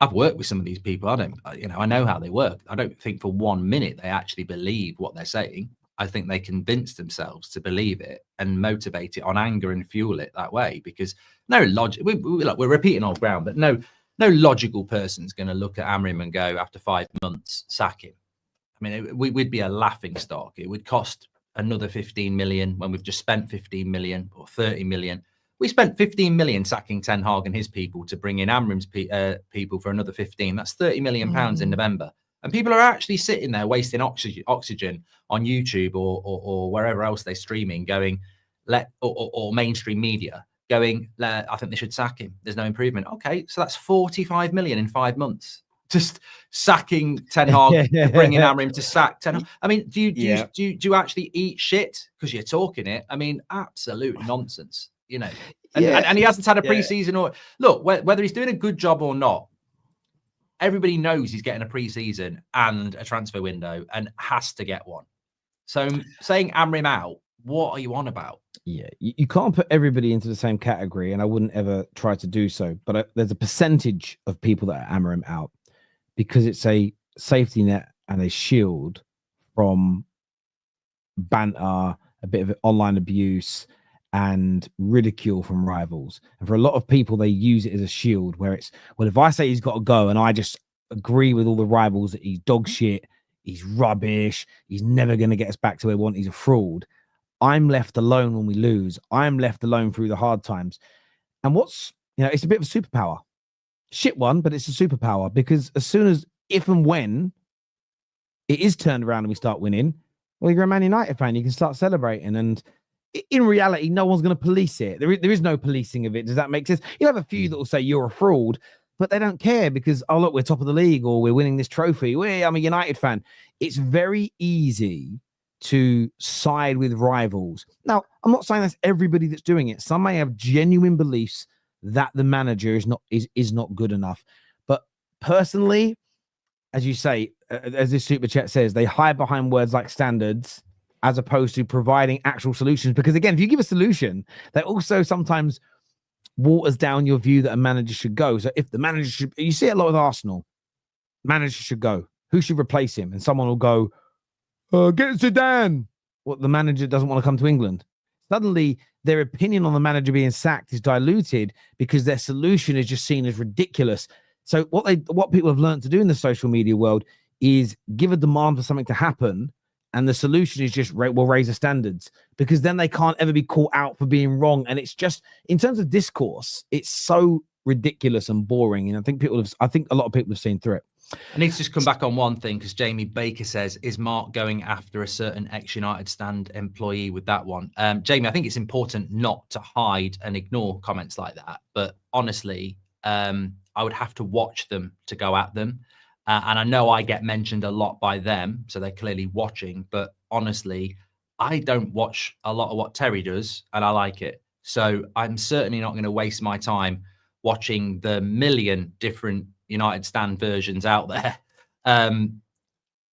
I've worked with some of these people. I know how they work. I don't think for 1 minute they actually believe what they're saying. I think they convince themselves to believe it and motivate it on anger and fuel it that way, because no logic. We're repeating old ground, but no logical person's going to look at Amorim and go, after 5 months, sack him. I mean, we'd be a laughing stock. It would cost another 15 million when we've just spent 15 million or 30 million. We spent 15 million sacking Ten Hag and his people to bring in Amorim's people for another 15. That's 30 million pounds in November. And people are actually sitting there wasting oxygen on YouTube or wherever else they're streaming, going, or mainstream media, going, I think they should sack him. There's no improvement. Okay, so that's 45 million in 5 months. Just sacking Ten Hag, bringing Amorim to sack Ten Hag. I mean, do you actually eat shit because you're talking it? I mean, absolute nonsense, And he hasn't had a preseason or look, whether he's doing a good job or not. Everybody knows he's getting a preseason and a transfer window and has to get one. So saying Amorim out, what are you on about? Yeah, you can't put everybody into the same category, and I wouldn't ever try to do so. But there's a percentage of people that are Amorim out because it's a safety net and a shield from banter, a bit of online abuse, and ridicule from rivals. And for a lot of people, they use it as a shield where it's, well, if I say he's got to go and I just agree with all the rivals that he's dog shit, he's rubbish, he's never going to get us back to where we want, he's a fraud, I'm left alone when we lose. I'm left alone through the hard times. And it's a bit of a superpower. Shit one, but it's a superpower, because as soon as, if and when it is turned around and we start winning, well, you're a Man United fan, you can start celebrating. And in reality, no one's going to police it. There is no policing of it. Does that make sense? You'll have a few that will say you're a fraud, but they don't care because, oh, look, we're top of the league or we're winning this trophy. I'm a United fan. It's very easy to side with rivals. Now, I'm not saying that's everybody that's doing it. Some may have genuine beliefs that the manager is not good enough. But personally, as you say, as this super chat says, they hide behind words like standards as opposed to providing actual solutions. Because again, if you give a solution, that also sometimes waters down your view that a manager should go. So if the manager should, you see it a lot with Arsenal, manager should go. Who should replace him? And someone will go, get Zidane. Well, the manager doesn't want to come to England. Suddenly, their opinion on the manager being sacked is diluted because their solution is just seen as ridiculous. So what people have learned to do in the social media world is give a demand for something to happen, and the solution is just, we'll raise the standards, because then they can't ever be caught out for being wrong. And it's just, in terms of discourse, it's so ridiculous and boring. And I think a lot of people have seen through it. I need to just come back on one thing, because Jamie Baker says, is Mark going after a certain ex-United stand employee with that one? Jamie, I think it's important not to hide and ignore comments like that. But honestly, I would have to watch them to go at them. And I know I get mentioned a lot by them, so they're clearly watching. But honestly, I don't watch a lot of what Terry does, and I like it. So I'm certainly not going to waste my time watching the million different United stand versions out there, and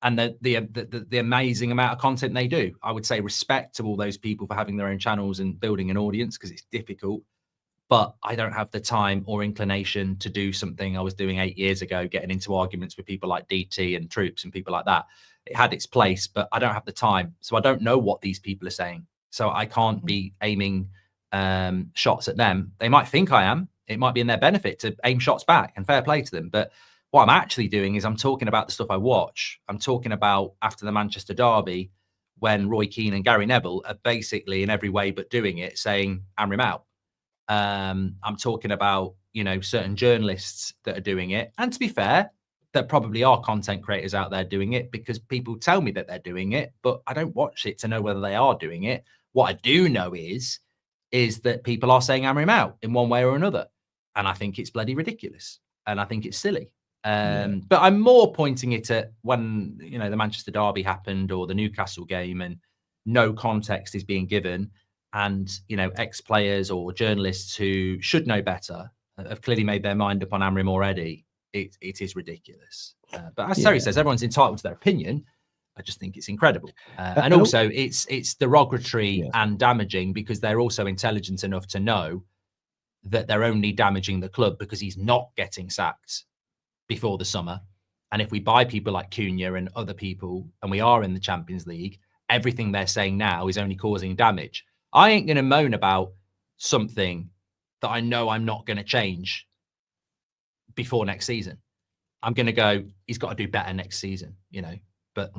the amazing amount of content they do. I would say respect to all those people for having their own channels and building an audience, because it's difficult. But I don't have the time or inclination to do something I was doing 8 years ago, getting into arguments with people like DT and Troops and people like that. It had its place, but I don't have the time. So I don't know what these people are saying. So I can't be aiming shots at them. They might think I am. It might be in their benefit to aim shots back, and fair play to them. But what I'm actually doing is I'm talking about the stuff I watch. I'm talking about after the Manchester derby, when Roy Keane and Gary Neville are basically in every way but doing it, saying Amorim out. I'm talking about, certain journalists that are doing it. And to be fair, there probably are content creators out there doing it because people tell me that they're doing it, but I don't watch it to know whether they are doing it. What I do know is that people are saying Amorim out in one way or another. And I think it's bloody ridiculous. And I think it's silly. But I'm more pointing it at when, you know, the Manchester derby happened or the Newcastle game and no context is being given. And, you know, ex-players or journalists who should know better have clearly made their mind up on Amorim already. It is ridiculous. But as Terry says, everyone's entitled to their opinion. I just think it's incredible. And also it's derogatory and damaging because they're also intelligent enough to know that they're only damaging the club because he's not getting sacked before the summer. And if we buy people like Cunha and other people, and we are in the Champions League, everything they're saying now is only causing damage. I ain't going to moan about something that I know I'm not going to change before next season. I'm going to go, he's got to do better next season, you know. But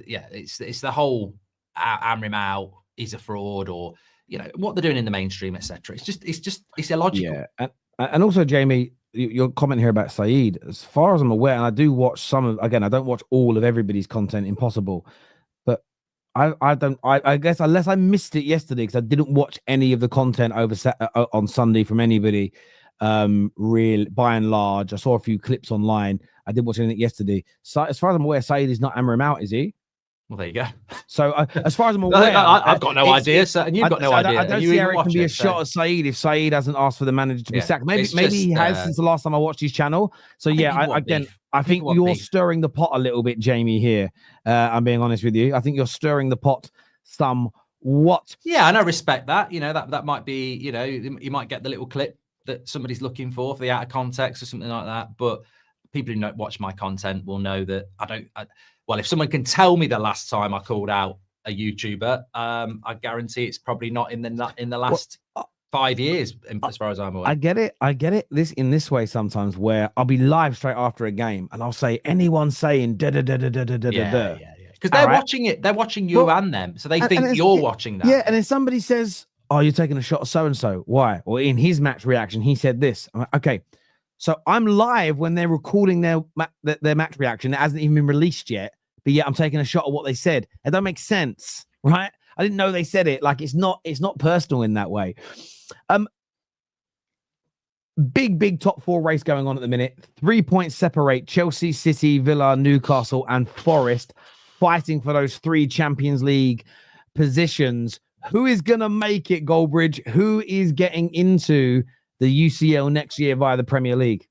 yeah, it's the whole Amorim out, he's a fraud, or you know what they're doing in the mainstream, etc. It's illogical. Yeah, and also Jamie, your comment here about SAEED. As far as I'm aware, and I do watch some of. Again, I don't watch all of everybody's content. Impossible, but I guess unless I missed it yesterday because I didn't watch any of the content on Sunday from anybody. Real by and large, I saw a few clips online. I didn't watch anything yesterday. So as far as I'm aware, SAEED is not Amorim out, is he? Well, there you go. So as far as I'm aware, I've got no idea, and you've got no idea. I don't see how it can be a shot at SAEED if SAEED hasn't asked for the manager to be sacked. Maybe he has since the last time I watched his channel. So I think you're stirring the pot a little bit, Jamie. Here, I'm being honest with you. I think you're stirring the pot somewhat. Yeah, and I respect that. You know, that might be. You know, you might get the little clip that somebody's looking for the out of context or something like that. But people who don't watch my content will know that well, if someone can tell me the last time I called out a YouTuber, I guarantee it's probably not in the last 5 years, as far as I'm aware. I get it. This way sometimes where I'll be live straight after a game and I'll say anyone saying da da da da da da da da. Because they're watching it. They're watching you and them, so they think you're watching that. Yeah, and then somebody says, "Oh, you're taking a shot of so and so. Why?" Or in his match reaction, he said this. I'm like, okay, so I'm live when they're recording their match reaction. It hasn't even been released yet, but yet I'm taking a shot of what they said. It don't make sense, right? I didn't know they said it. Like it's not personal in that way. Big top four race going on at the minute. 3 points separate Chelsea, City, Villa, Newcastle, and Forest, fighting for those 3 Champions League positions. Who is going to make it, Goldbridge? Who is getting into the UCL next year via the Premier League?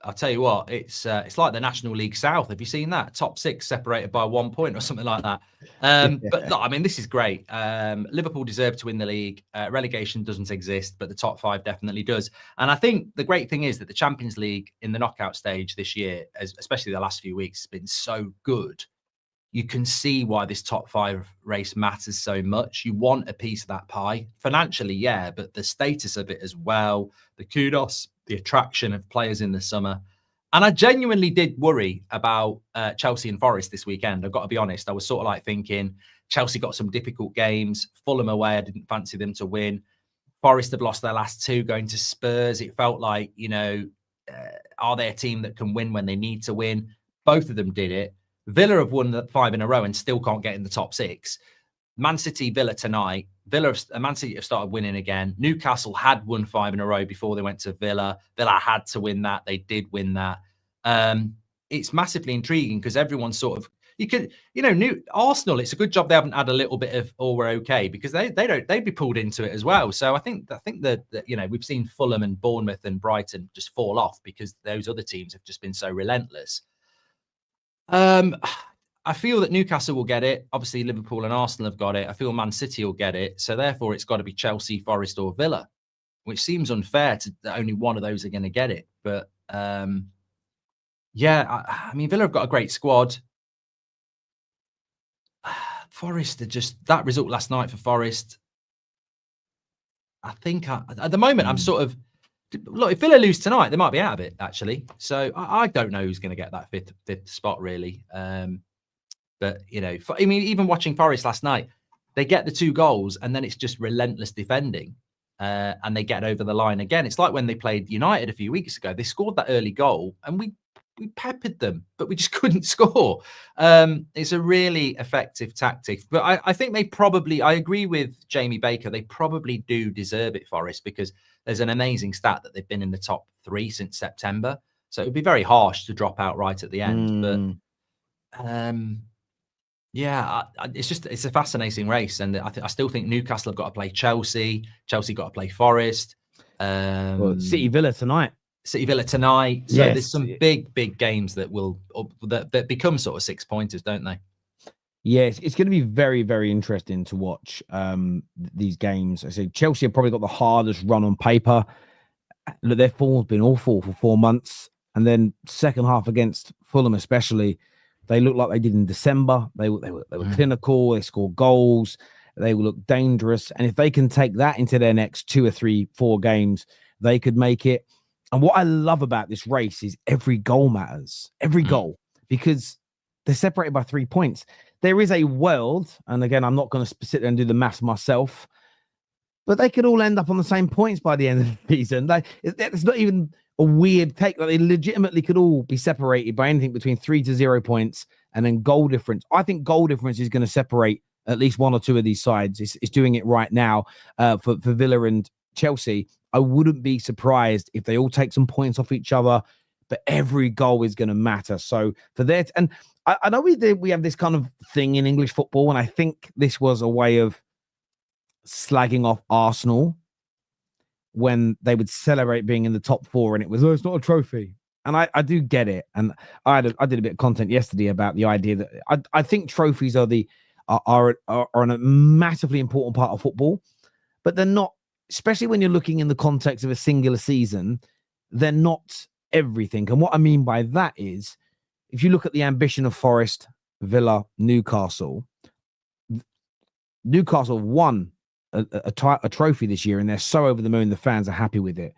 I'll tell you what, it's like the National League South. Have you seen that? Top 6 separated by 1 point or something like that. But look, I mean, this is great. Liverpool deserve to win the league. Relegation doesn't exist, but the top 5 definitely does. And I think the great thing is that the Champions League in the knockout stage this year, especially the last few weeks, has been so good. You can see why this top 5 race matters so much. You want a piece of that pie financially, yeah, but the status of it as well, the kudos, the attraction of players in the summer. And I genuinely did worry about Chelsea and Forest this weekend. I've got to be honest. I was sort of like thinking Chelsea got some difficult games. Fulham away, I didn't fancy them to win. Forest have lost their last 2 going to Spurs. It felt like, you know, are they a team that can win when they need to win? Both of them did it. Villa have won the 5 in a row and still can't get in the top 6. Man City, Villa tonight. Man City have started winning again. Newcastle had won 5 in a row before they went to Villa. Villa had to win that. They did win that. It's massively intriguing because everyone's sort of, Arsenal, it's a good job they haven't had a little bit of, oh, we're okay, because they'd be pulled into it as well. So I think that we've seen Fulham and Bournemouth and Brighton just fall off because those other teams have just been so relentless. I feel that Newcastle will get it. Obviously, Liverpool and Arsenal have got it. I feel Man City will get it. So therefore, it's got to be Chelsea, Forest, or Villa, which seems unfair that only one of those are going to get it. But I mean, Villa have got a great squad. Forest are just that result last night for Forest. I think at the moment I'm sort of. Look, if Villa lose tonight, they might be out of it, actually. So I don't know who's going to get that fifth spot, really. But, I mean, even watching Forest last night, they get the 2 goals and then it's just relentless defending. And they get over the line again. It's like when they played United a few weeks ago. They scored that early goal and we peppered them, but we just couldn't score. It's a really effective tactic. But I think I agree with Jamie Baker, they probably do deserve it, Forest, because there's an amazing stat that they've been in the top 3 since September. So it would be very harsh to drop out right at the end. But yeah, it's a fascinating race, and I still think Newcastle have got to play Chelsea. Chelsea got to play Forest. City Villa tonight. City Villa tonight. So Yes. there's some big games that become sort of 6-pointers, don't they? Yes, it's going to be very, very interesting to watch these games. I say Chelsea have probably got the hardest run on paper. Look, their form's been awful for 4 months, and then second half against Fulham, especially, they looked like they did in December. They were clinical. They scored goals. They will look dangerous, and if they can take that into their next 2 or 3, 4 games, they could make it. And what I love about this race is every goal matters. Every goal, because they're separated by 3 points. There is a world, and again, I'm not going to sit there and do the maths myself, but they could all end up on the same points by the end of the season. It's not even a weird take. Like, they legitimately could all be separated by anything between 3 to 0 points, and then goal difference. I think goal difference is going to separate at least 1 or 2 of these sides. It's doing it right now for Villa and Chelsea. I wouldn't be surprised if they all take some points off each other, but every goal is going to matter. So for that, and I know we have this kind of thing in English football, and I think this was a way of slagging off Arsenal when they would celebrate being in the top 4, and it was, it's not a trophy. And I do get it. And I did a bit of content yesterday about the idea that I think trophies are a massively important part of football, but they're not, especially when you're looking in the context of a singular season, they're not everything. And what I mean by that is, if you look at the ambition of Forest, Villa, Newcastle won a trophy this year, and they're so over the moon. The fans are happy with it.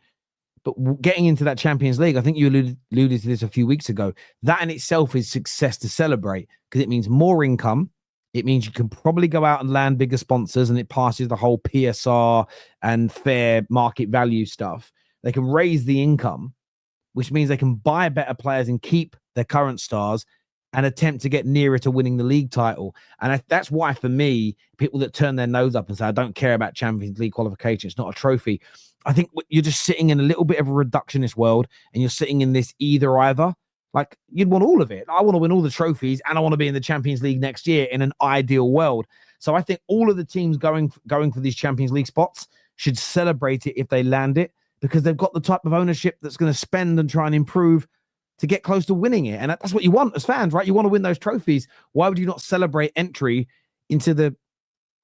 But getting into that Champions League, I think you alluded to this a few weeks ago, that in itself is success to celebrate, because it means more income. It means you can probably go out and land bigger sponsors, and it passes the whole PSR and fair market value stuff. They can raise the income, which means they can buy better players and keep their current stars and attempt to get nearer to winning the league title. And that's why, for me, people that turn their nose up and say, I don't care about Champions League qualification, it's not a trophy. I think you're just sitting in a little bit of a reductionist world, and you're sitting in this either. Like, you'd want all of it. I want to win all the trophies, and I want to be in the Champions League next year in an ideal world. So I think all of the teams going for these Champions League spots should celebrate it if they land it, because they've got the type of ownership that's going to spend and try and improve to get close to winning it. And that's what you want as fans, right? You want to win those trophies. Why would you not celebrate entry into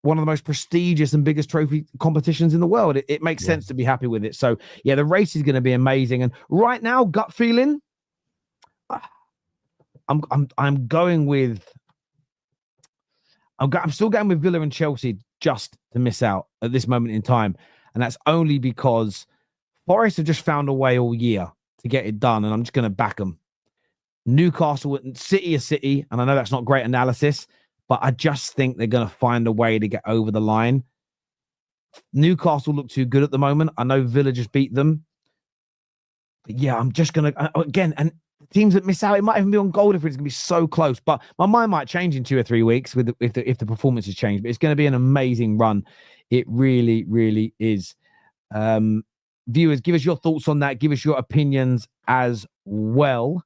one of the most prestigious and biggest trophy competitions in the world? It makes sense to be happy with it. So yeah, the race is going to be amazing. And right now, gut feeling, I'm still going with Villa and Chelsea just to miss out at this moment in time. And that's only because Forest have just found a way all year to get it done, and I'm just going to back them. Newcastle and City are City, and I know that's not great analysis, but I just think they're going to find a way to get over the line. Newcastle look too good at the moment. I know Villa just beat them. But yeah, I'm just going to, again, and teams that miss out, it might even be on goal difference. It's going to be so close, but my mind might change in 2 or 3 weeks if the performances change. But it's going to be an amazing run. It really, really is. Viewers, give us your thoughts on that. Give us your opinions as well.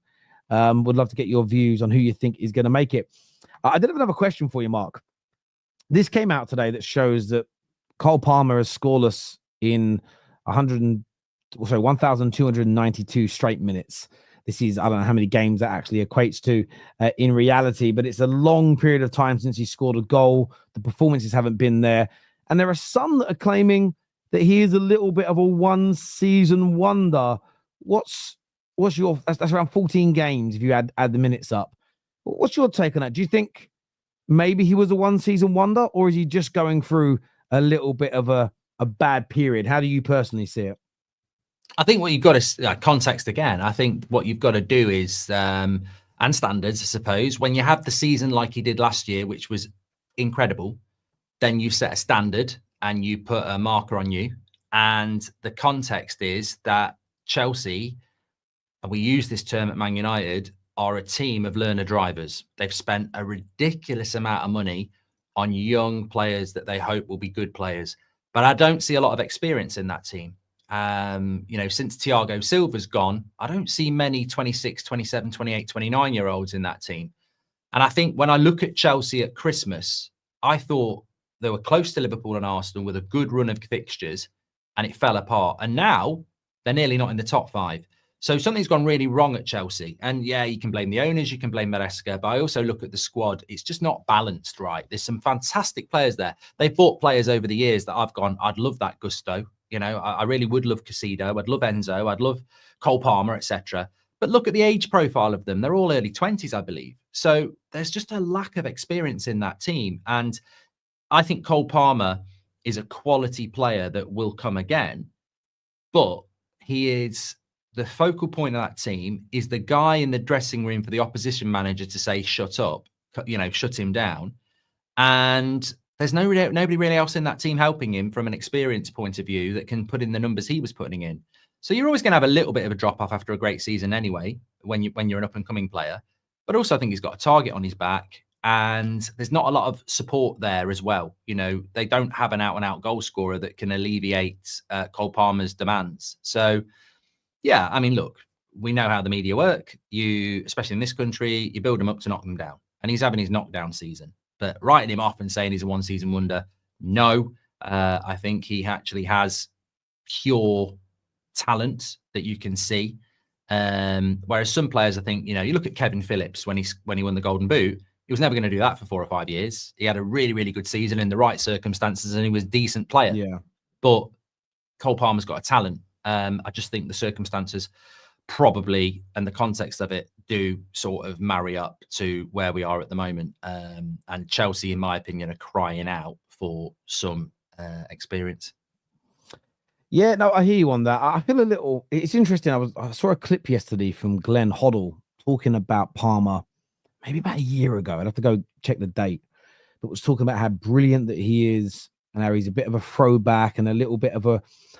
Would love to get your views on who you think is going to make it. I did have another question for you, Mark. This came out today that shows that Cole Palmer is scoreless in 1,292 straight minutes. This is, I don't know how many games that actually equates to in reality, but it's a long period of time since he scored a goal. The performances haven't been there. And there are some that are claiming that he is a little bit of a one-season wonder. What's your... That's around 14 games if you add the minutes up. What's your take on that? Do you think maybe he was a one-season wonder, or is he just going through a little bit of a bad period? How do you personally see it? I think what you've got to... context again. I think what you've got to do is... and standards, I suppose. When you have the season like he did last year, which was incredible, then you set a standard and you put a marker on you. And the context is that Chelsea and we use this term at Man United, are a team of learner drivers. They've spent a ridiculous amount of money on young players that they hope will be good players. But I don't see a lot of experience in that team. Since Thiago Silva's gone, I don't see many 26, 27, 28, 29-year-olds in that team. And I think when I look at Chelsea at Christmas, I thought they were close to Liverpool and Arsenal with a good run of fixtures, and it fell apart. And now they're nearly not in the top 5. So something's gone really wrong at Chelsea. And yeah, you can blame the owners, you can blame Maresca, but I also look at the squad. It's just not balanced right. There's some fantastic players there. They've bought players over the years that I've gone, I'd love that Gusto. I really would love Casido. I'd love Enzo. I'd love Cole Palmer, etc. But look at the age profile of them. They're all early 20s, I believe. So there's just a lack of experience in that team. And I think Cole Palmer is a quality player that will come again. But he is the focal point of that team, is the guy in the dressing room for the opposition manager to say, shut up, shut him down. And there's nobody really else in that team helping him from an experience point of view that can put in the numbers he was putting in. So you're always going to have a little bit of a drop off after a great season anyway, when you're an up and coming player. But also I think he's got a target on his back, and there's not a lot of support there as well. They don't have an out and out goal scorer that can alleviate Cole Palmer's demands. So yeah, I mean, look, we know how the media work. Especially in this country, you build them up to knock them down, and he's having his knockdown season. But writing him off and saying he's a one-season wonder, no. I think he actually has pure talent that you can see. Whereas some players, I think, you look at Kevin Phillips when he won the Golden Boot, he was never going to do that for 4 or 5 years. He had a really, really good season in the right circumstances, and he was a decent player. Yeah. But Cole Palmer's got a talent. I just think the circumstances probably, and the context of it, do sort of marry up to where we are at the moment. And Chelsea, in my opinion, are crying out for some experience. Yeah, no, I hear you on that. I feel a little, it's interesting. I saw a clip yesterday from Glenn Hoddle talking about Palmer, maybe about a year ago. I'd have to go check the date, but was talking about how brilliant that he is and how he's a bit of a throwback and a little bit of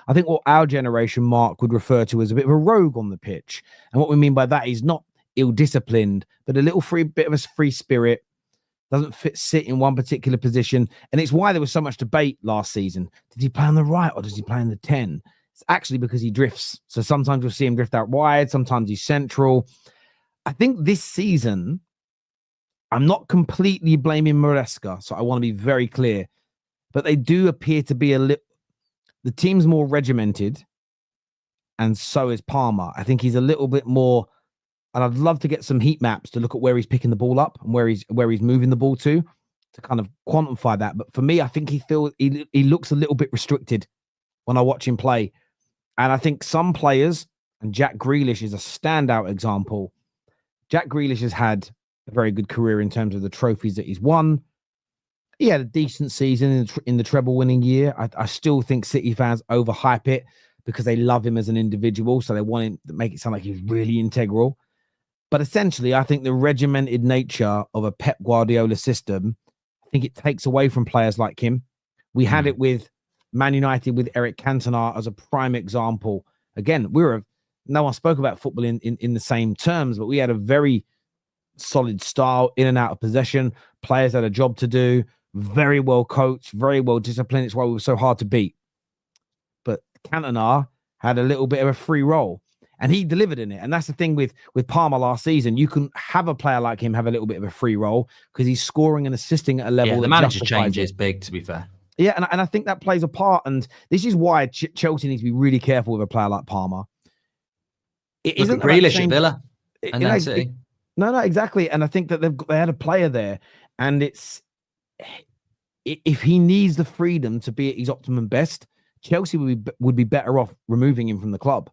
I think what our generation, Mark, would refer to as a bit of a rogue on the pitch. And what we mean by that is not ill-disciplined, but a little bit of a free spirit, doesn't sit in one particular position. And it's why there was so much debate last season. Did he play on the right or does he play on the 10? It's actually because he drifts. So sometimes you'll see him drift out wide, sometimes he's central. I think this season, I'm not completely blaming Maresca, so I want to be very clear, but they do appear to be the team's more regimented, and so is Palmer. I think he's a little bit more, and I'd love to get some heat maps to look at where he's picking the ball up and where he's moving the ball to kind of quantify that. But for me, I think he looks a little bit restricted when I watch him play. And I think some players, and Jack Grealish is a standout example. Jack Grealish has had a very good career in terms of the trophies that he's won. He had a decent season in the treble winning year. I still think City fans overhype it because they love him as an individual. So they want him to make it sound like he's really integral. But essentially, I think the regimented nature of a Pep Guardiola system, I think it takes away from players like him. We had it with Man United with Eric Cantona as a prime example. Again, no one spoke about football in the same terms, but we had a very solid style in and out of possession. Players had a job to do. Very well coached, very well disciplined. It's why we were so hard to beat. But Cantona had a little bit of a free role, and he delivered in it. And that's the thing with Palmer last season. You can have a player like him have a little bit of a free role because he's scoring and assisting at a level. Yeah, the that manager change it. is big, to be fair. Yeah, and I think that plays a part. And this is why Chelsea needs to be really careful with a player like Palmer. It Look isn't at Grealish at Villa and then City. No, exactly. And I think that they had a player there, and if he needs the freedom to be at his optimum best, Chelsea would be better off removing him from the club.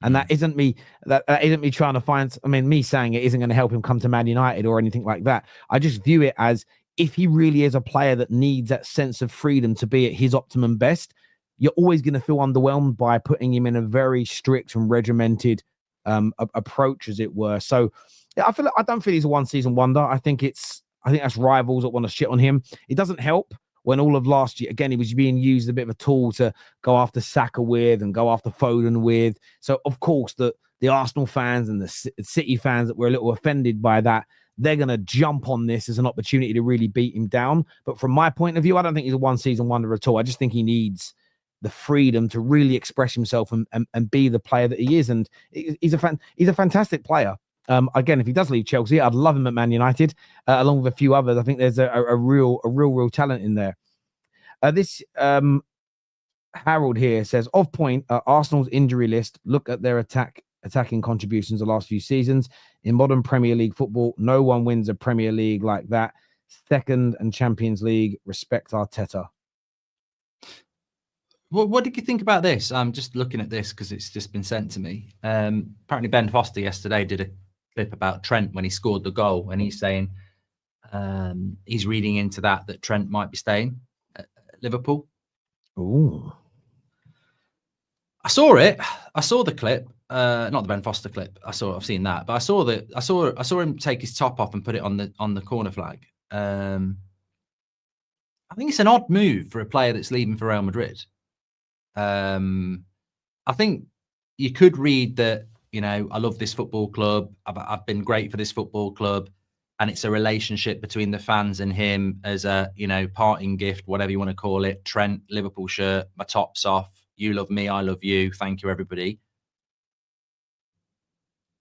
And that isn't me. That isn't me trying to find. I mean, me saying it isn't going to help him come to Man United or anything like that. I just view it as if he really is a player that needs that sense of freedom to be at his optimum best, you're always going to feel underwhelmed by putting him in a very strict and regimented approach, as it were. So I don't feel he's a one-season wonder. I think that's rivals that want to shit on him. It doesn't help when all of last year, again, he was being used a bit of a tool to go after Saka with and go after Foden with. So, of course, the the Arsenal fans and the City fans that were a little offended by that, they're going to jump on this as an opportunity to really beat him down. But from my point of view, I don't think he's a one-season wonder at all. I just think he needs the freedom to really express himself and be the player that he is. And he's a fantastic player. Again, if he does leave Chelsea, I'd love him at Man United, along with a few others. I think there's a real talent in there. This Harold here says, of point, Arsenal's injury list. Look at their attacking contributions the last few seasons. In modern Premier League football, no one wins a Premier League like that. Second and Champions League. Respect Arteta. Well, what did you think about this? I'm just looking at this because it's just been sent to me. Apparently, Ben Foster yesterday did a clip about Trent when he scored the goal, and he's saying he's reading into that Trent might be staying at Liverpool. Ooh. I saw it. I saw the clip. Not the Ben Foster clip. I've seen that, but I saw him take his top off and put it on the corner flag. I think it's an odd move for a player that's leaving for Real Madrid. I think you could read that, I love this football club. I've been great for this football club, and it's a relationship between the fans and him as a, parting gift, whatever you want to call it. Trent, Liverpool shirt, my top's off. You love me, I love you. Thank you, everybody.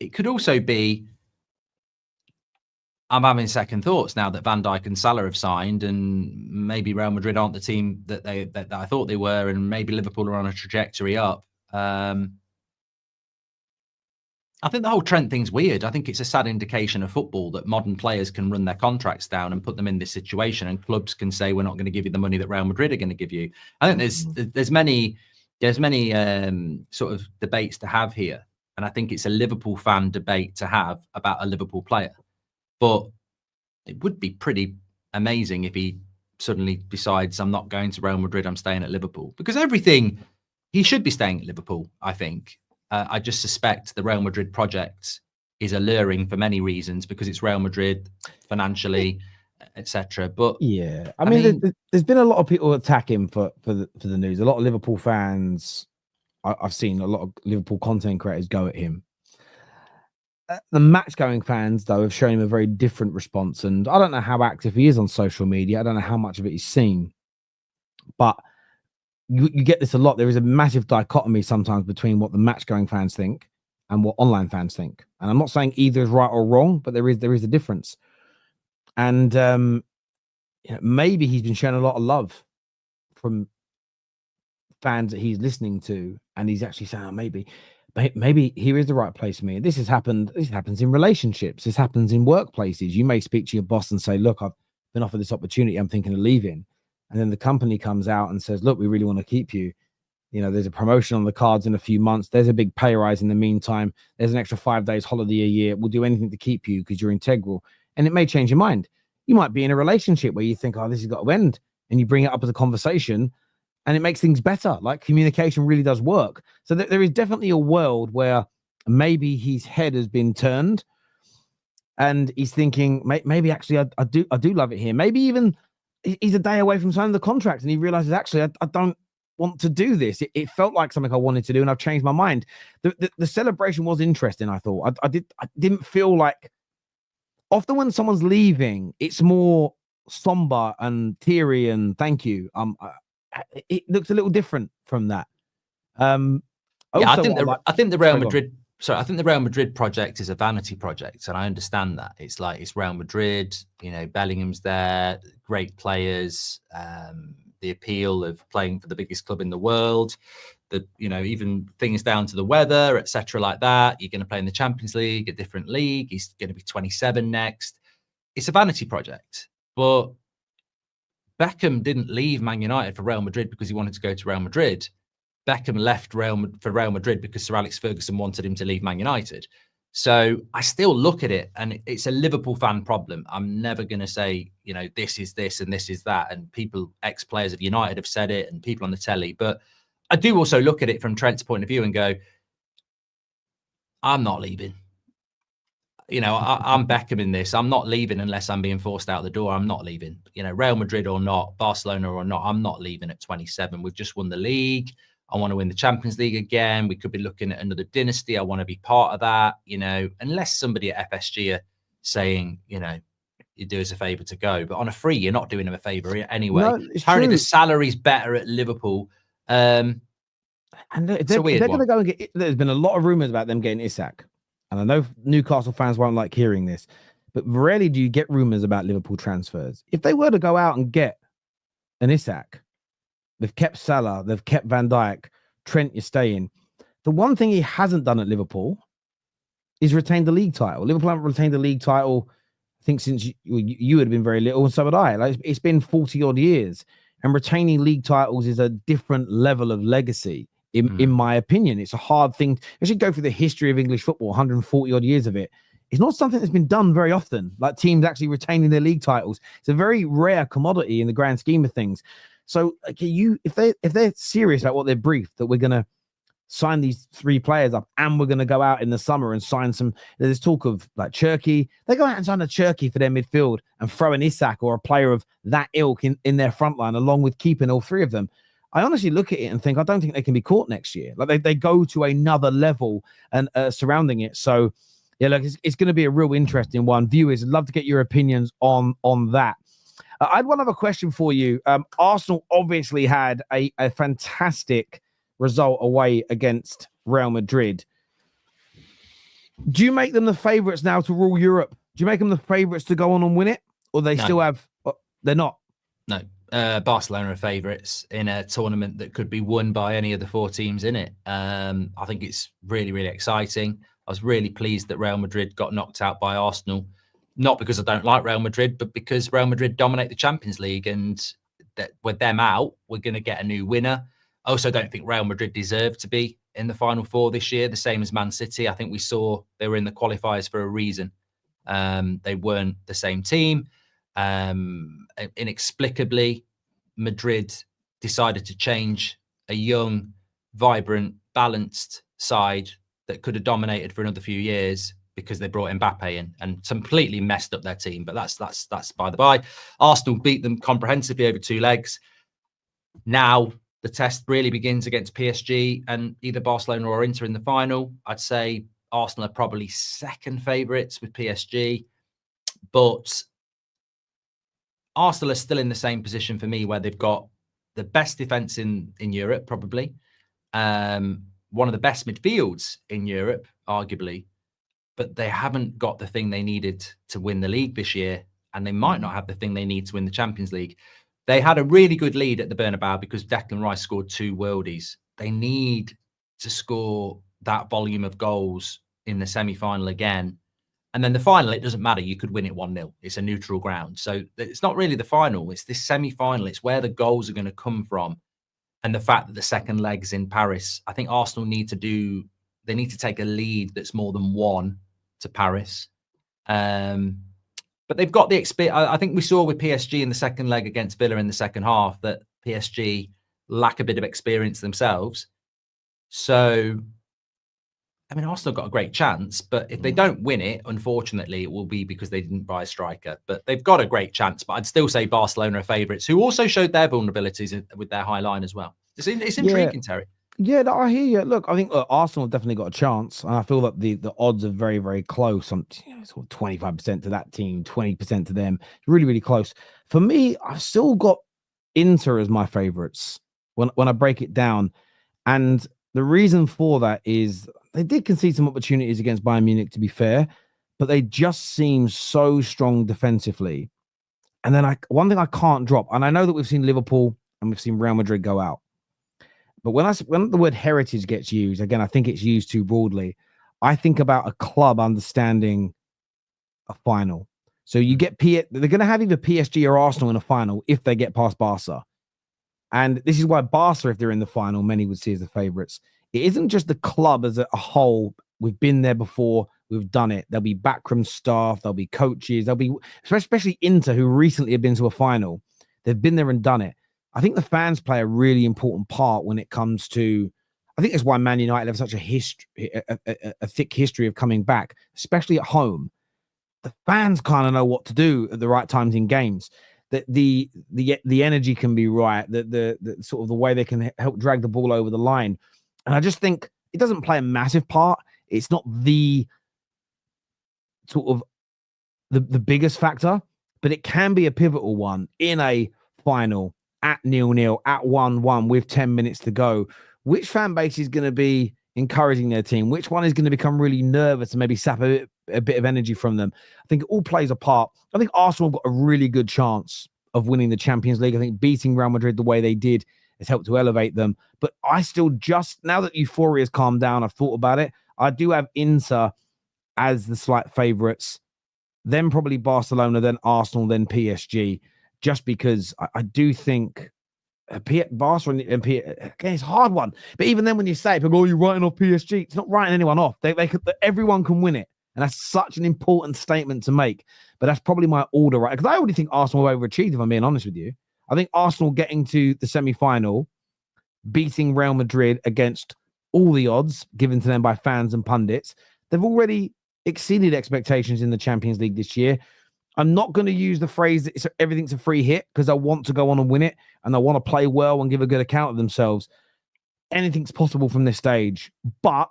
It could also be, I'm having second thoughts now that Van Dijk and Salah have signed, and maybe Real Madrid aren't the team that I thought they were, and maybe Liverpool are on a trajectory up. I think the whole Trent thing's weird. I think it's a sad indication of football that modern players can run their contracts down and put them in this situation, and clubs can say, we're not going to give you the money that Real Madrid are going to give you. I think there's many sort of debates to have here, and I think it's a Liverpool fan debate to have about a Liverpool player. But it would be pretty amazing if he suddenly decides, I'm not going to Real Madrid, I'm staying at Liverpool. Because he should be staying at Liverpool, I think. I just suspect the Real Madrid project is alluring for many reasons, because it's Real Madrid financially, etc. But yeah, I mean, there's been a lot of people attack him for the news. A lot of Liverpool fans, I've seen a lot of Liverpool content creators go at him. The match-going fans, though, have shown him a very different response. And I don't know how active he is on social media. I don't know how much of it he's seen. But you get this a lot. There is a massive dichotomy sometimes between what the match-going fans think and what online fans think. And I'm not saying either is right or wrong, but there is a difference. And maybe he's been shown a lot of love from fans that he's listening to, and he's actually saying, maybe here is the right place for me. This happens in relationships. This happens in workplaces. You may speak to your boss and say, look, I've been offered this opportunity. I'm thinking of leaving. And then the company comes out and says, look, we really want to keep you. There's a promotion on the cards in a few months. There's a big pay rise in the meantime. There's an extra 5 days holiday a year. We'll do anything to keep you because you're integral. And it may change your mind. You might be in a relationship where you think, oh, this has got to end. And you bring it up as a conversation, and it makes things better. Like, communication really does work. So there is definitely a world where maybe his head has been turned and he's thinking, maybe actually I do love it here. Maybe even he's a day away from signing the contract and he realizes, actually, I don't want to do this. It felt like something I wanted to do, and I've changed my mind. The celebration was interesting, I thought. I didn't feel like, often when someone's leaving, it's more somber and teary and thank you. It looks a little different from that. I think the Real Madrid project is a vanity project, and I understand that. It's Real Madrid, Bellingham's there, great players, the appeal of playing for the biggest club in the world, even things down to the weather, etc. like that. You're going to play in the Champions League, a different league. He's going to be 27 next. It's a vanity project, but Beckham didn't leave Man United for Real Madrid because he wanted to go to Real Madrid. Beckham left for Real Madrid because Sir Alex Ferguson wanted him to leave Man United. So I still look at it, and it's a Liverpool fan problem. I'm never going to say, this is this and this is that. And ex-players of United have said it, and people on the telly. But I do also look at it from Trent's point of view and go, I'm not leaving. I'm Beckham in this. I'm not leaving unless I'm being forced out the door. I'm not leaving. Real Madrid or not, Barcelona or not, I'm not leaving at 27. We've just won the league. I want to win the Champions League again. We could be looking at another dynasty. I want to be part of that, unless somebody at FSG are saying, you do us a favour to go. But on a free, you're not doing them a favour anyway. No, it's Apparently true. the salary's better at Liverpool. And if they're going to go and get, there's been a lot of rumours about them getting Isak. And I know Newcastle fans won't like hearing this, but rarely do you get rumours about Liverpool transfers. If they were to go out and get an Isak, they've kept Salah, they've kept Van Dijk, Trent, you're staying. The one thing he hasn't done at Liverpool is retain the league title. Liverpool haven't retained the league title, I think, since you had been very little, and so had I. Like, it's been 40 odd years, and retaining league titles is a different level of legacy. In my opinion, it's a hard thing. You should go through the history of English football, 140 odd years of it. It's not something that's been done very often, like teams actually retaining their league titles. It's a very rare commodity in the grand scheme of things. So, if they're serious about what they're briefed, that we're going to sign these 3 players up and we're going to go out in the summer and sign some, there's talk of like Cherki. They go out and sign a Cherki for their midfield and throw an Isak or a player of that ilk in their front line, along with keeping all 3 of them. I honestly look at it and think, I don't think they can be caught next year. Like they go to another level and surrounding it. So yeah, look, it's going to be a real interesting one. Viewers, I'd love to get your opinions on that. I had one other question for you. Arsenal obviously had a fantastic result away against Real Madrid. Do you make them the favourites now to rule Europe? Do you make them the favourites to go on and win it? Or they still have... They're not? No. Barcelona are favourites in a tournament that could be won by any of the 4 teams in it. I think it's really, really exciting. I was really pleased that Real Madrid got knocked out by Arsenal. Not because I don't like Real Madrid, but because Real Madrid dominate the Champions League, and that with them out, we're going to get a new winner. I also don't think Real Madrid deserve to be in the Final 4 this year, the same as Man City. I think we saw they were in the qualifiers for a reason. They weren't the same team. Inexplicably, Madrid decided to change a young, vibrant, balanced side that could have dominated for another few years because they brought Mbappe in and completely messed up their team. But that's by the by. Arsenal beat them comprehensively over 2 legs. Now the test really begins against PSG and either Barcelona or Inter in the final. I'd say Arsenal are probably second favourites with PSG, but Arsenal are still in the same position for me where they've got the best defence in Europe, probably. One of the best midfields in Europe, arguably. But they haven't got the thing they needed to win the league this year. And they might not have the thing they need to win the Champions League. They had a really good lead at the Bernabeu because Declan Rice scored 2 worldies. They need to score that volume of goals in the semi-final again. And then the final, it doesn't matter. You could win it 1-0. It's a neutral ground. So it's not really the final. It's this semi-final. It's where the goals are going to come from. And the fact that the second leg's in Paris, I think Arsenal need to take a lead that's more than 1 to Paris. But they've got the experience. I think we saw with PSG in the second leg against Villa in the second half that PSG lack a bit of experience themselves. So, I mean, Arsenal got a great chance, but if they don't win it, unfortunately, it will be because they didn't buy a striker. But they've got a great chance. But I'd still say Barcelona are favourites, who also showed their vulnerabilities with their high line as well. It's intriguing, Terry. Yeah, no, I hear you. Look, I think Arsenal definitely got a chance, and I feel that the odds are very, very close. Sort of 25% to that team, 20% to them. Really, really close. For me, I've still got Inter as my favourites when I break it down, and the reason for that is they did concede some opportunities against Bayern Munich, to be fair, but they just seem so strong defensively. And then one thing I can't drop, and I know that we've seen Liverpool and we've seen Real Madrid go out. But when the word heritage gets used, again, I think it's used too broadly. I think about a club understanding a final. So you get they're going to have either PSG or Arsenal in a final if they get past Barca. And this is why Barca, if they're in the final, many would see as the favourites. It isn't just the club as a whole. We've been there before. We've done it. There'll be backroom staff. There'll be coaches. There'll be, especially Inter, who recently have been to a final. They've been there and done it. I think the fans play a really important part when it comes to, I think that's why Man United have such a history, a thick history of coming back, especially at home. The fans kind of know what to do at the right times in games. the energy can be right, the sort of the way they can help drag the ball over the line. And I just think it doesn't play a massive part. It's not the sort of the biggest factor, but it can be a pivotal one in a final at 0-0, at 1-1 with 10 minutes to go. Which fan base is going to be encouraging their team? Which one is going to become really nervous and maybe sap a bit of energy from them? I think it all plays a part. I think Arsenal got a really good chance of winning the Champions League. I think beating Real Madrid the way they did has helped to elevate them. But I still now that euphoria has calmed down, I've thought about it. I do have Inter as the slight favourites, then probably Barcelona, then Arsenal, then PSG, just because I do think Barca and PSG, again, it's a hard one. But even then when you say, people, you're writing off PSG, it's not writing anyone off. Everyone can win it. And that's such an important statement to make. But that's probably my order, right? Because I already think Arsenal overachieved, if I'm being honest with you. I think Arsenal getting to the semi-final, beating Real Madrid against all the odds given to them by fans and pundits, they've already exceeded expectations in the Champions League this year. I'm not going to use the phrase that everything's a free hit because I want to go on and win it and I want to play well and give a good account of themselves. Anything's possible from this stage. But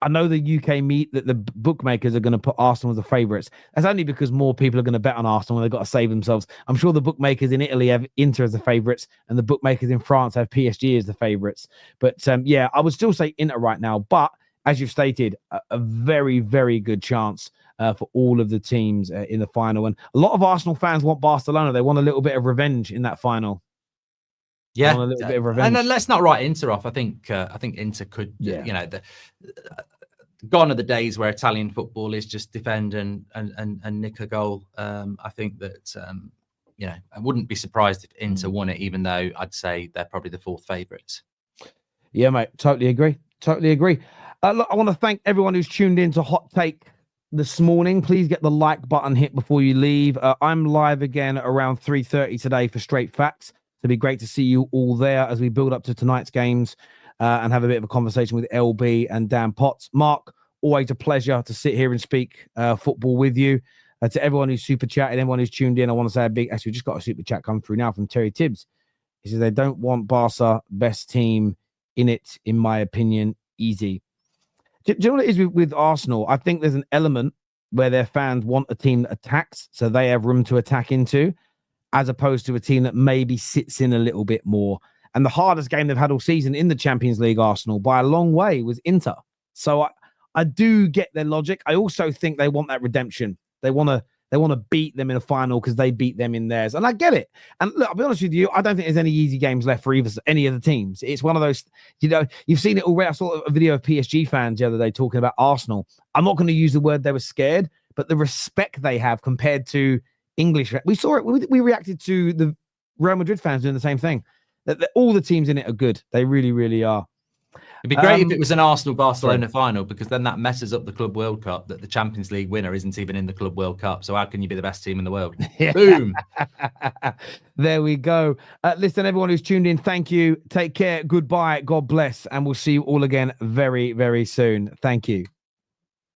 I know the UK that the bookmakers are going to put Arsenal as the favourites. That's only because more people are going to bet on Arsenal and they've got to save themselves. I'm sure the bookmakers in Italy have Inter as the favourites and the bookmakers in France have PSG as the favourites. But yeah, I would still say Inter right now. But as you've stated, a very, very good chance for all of the teams in the final. And a lot of Arsenal fans want Barcelona. They want a little bit of revenge in that final. Yeah, a little bit of revenge. And then let's not write Inter off. I think Inter could, gone are the days where Italian football is just defend and nick a goal. I think that I wouldn't be surprised if Inter won it, even though I'd say they're probably the fourth favourites. Yeah, mate, totally agree. Look, I want to thank everyone who's tuned in to Hot Take this morning. Please get the like button hit before you leave. I'm live again around 3:30 today for Straight Facts. It'd be great to see you all there as we build up to tonight's games and have a bit of a conversation with LB and Dan Potts. Mark, always a pleasure to sit here and speak football with you. To everyone who's super chatted, everyone who's tuned in, I want to say actually, we just got a super chat come through now from Terry Tibbs. He says, they don't want Barca, best team in it, in my opinion, easy. Do you know what it is with Arsenal? I think there's an element where their fans want a team that attacks, so they have room to attack into, as opposed to a team that maybe sits in a little bit more. And the hardest game they've had all season in the Champions League, Arsenal, by a long way, was Inter. So I do get their logic. I also think they want that redemption. They want to beat them in a final because they beat them in theirs. And I get it. And look, I'll be honest with you, I don't think there's any easy games left for any of the teams. It's one of those, you've seen it already. I saw a video of PSG fans the other day talking about Arsenal. I'm not going to use the word they were scared, but the respect they have compared to English. We saw it. We reacted to the Real Madrid fans doing the same thing. That all the teams in it are good. They really, really are. It'd be great if it was an Arsenal-Barcelona final, because then that messes up the Club World Cup, that the Champions League winner isn't even in the Club World Cup. So how can you be the best team in the world? Boom. There we go. Listen, everyone who's tuned in, thank you. Take care. Goodbye. God bless. And we'll see you all again very, very soon. Thank you.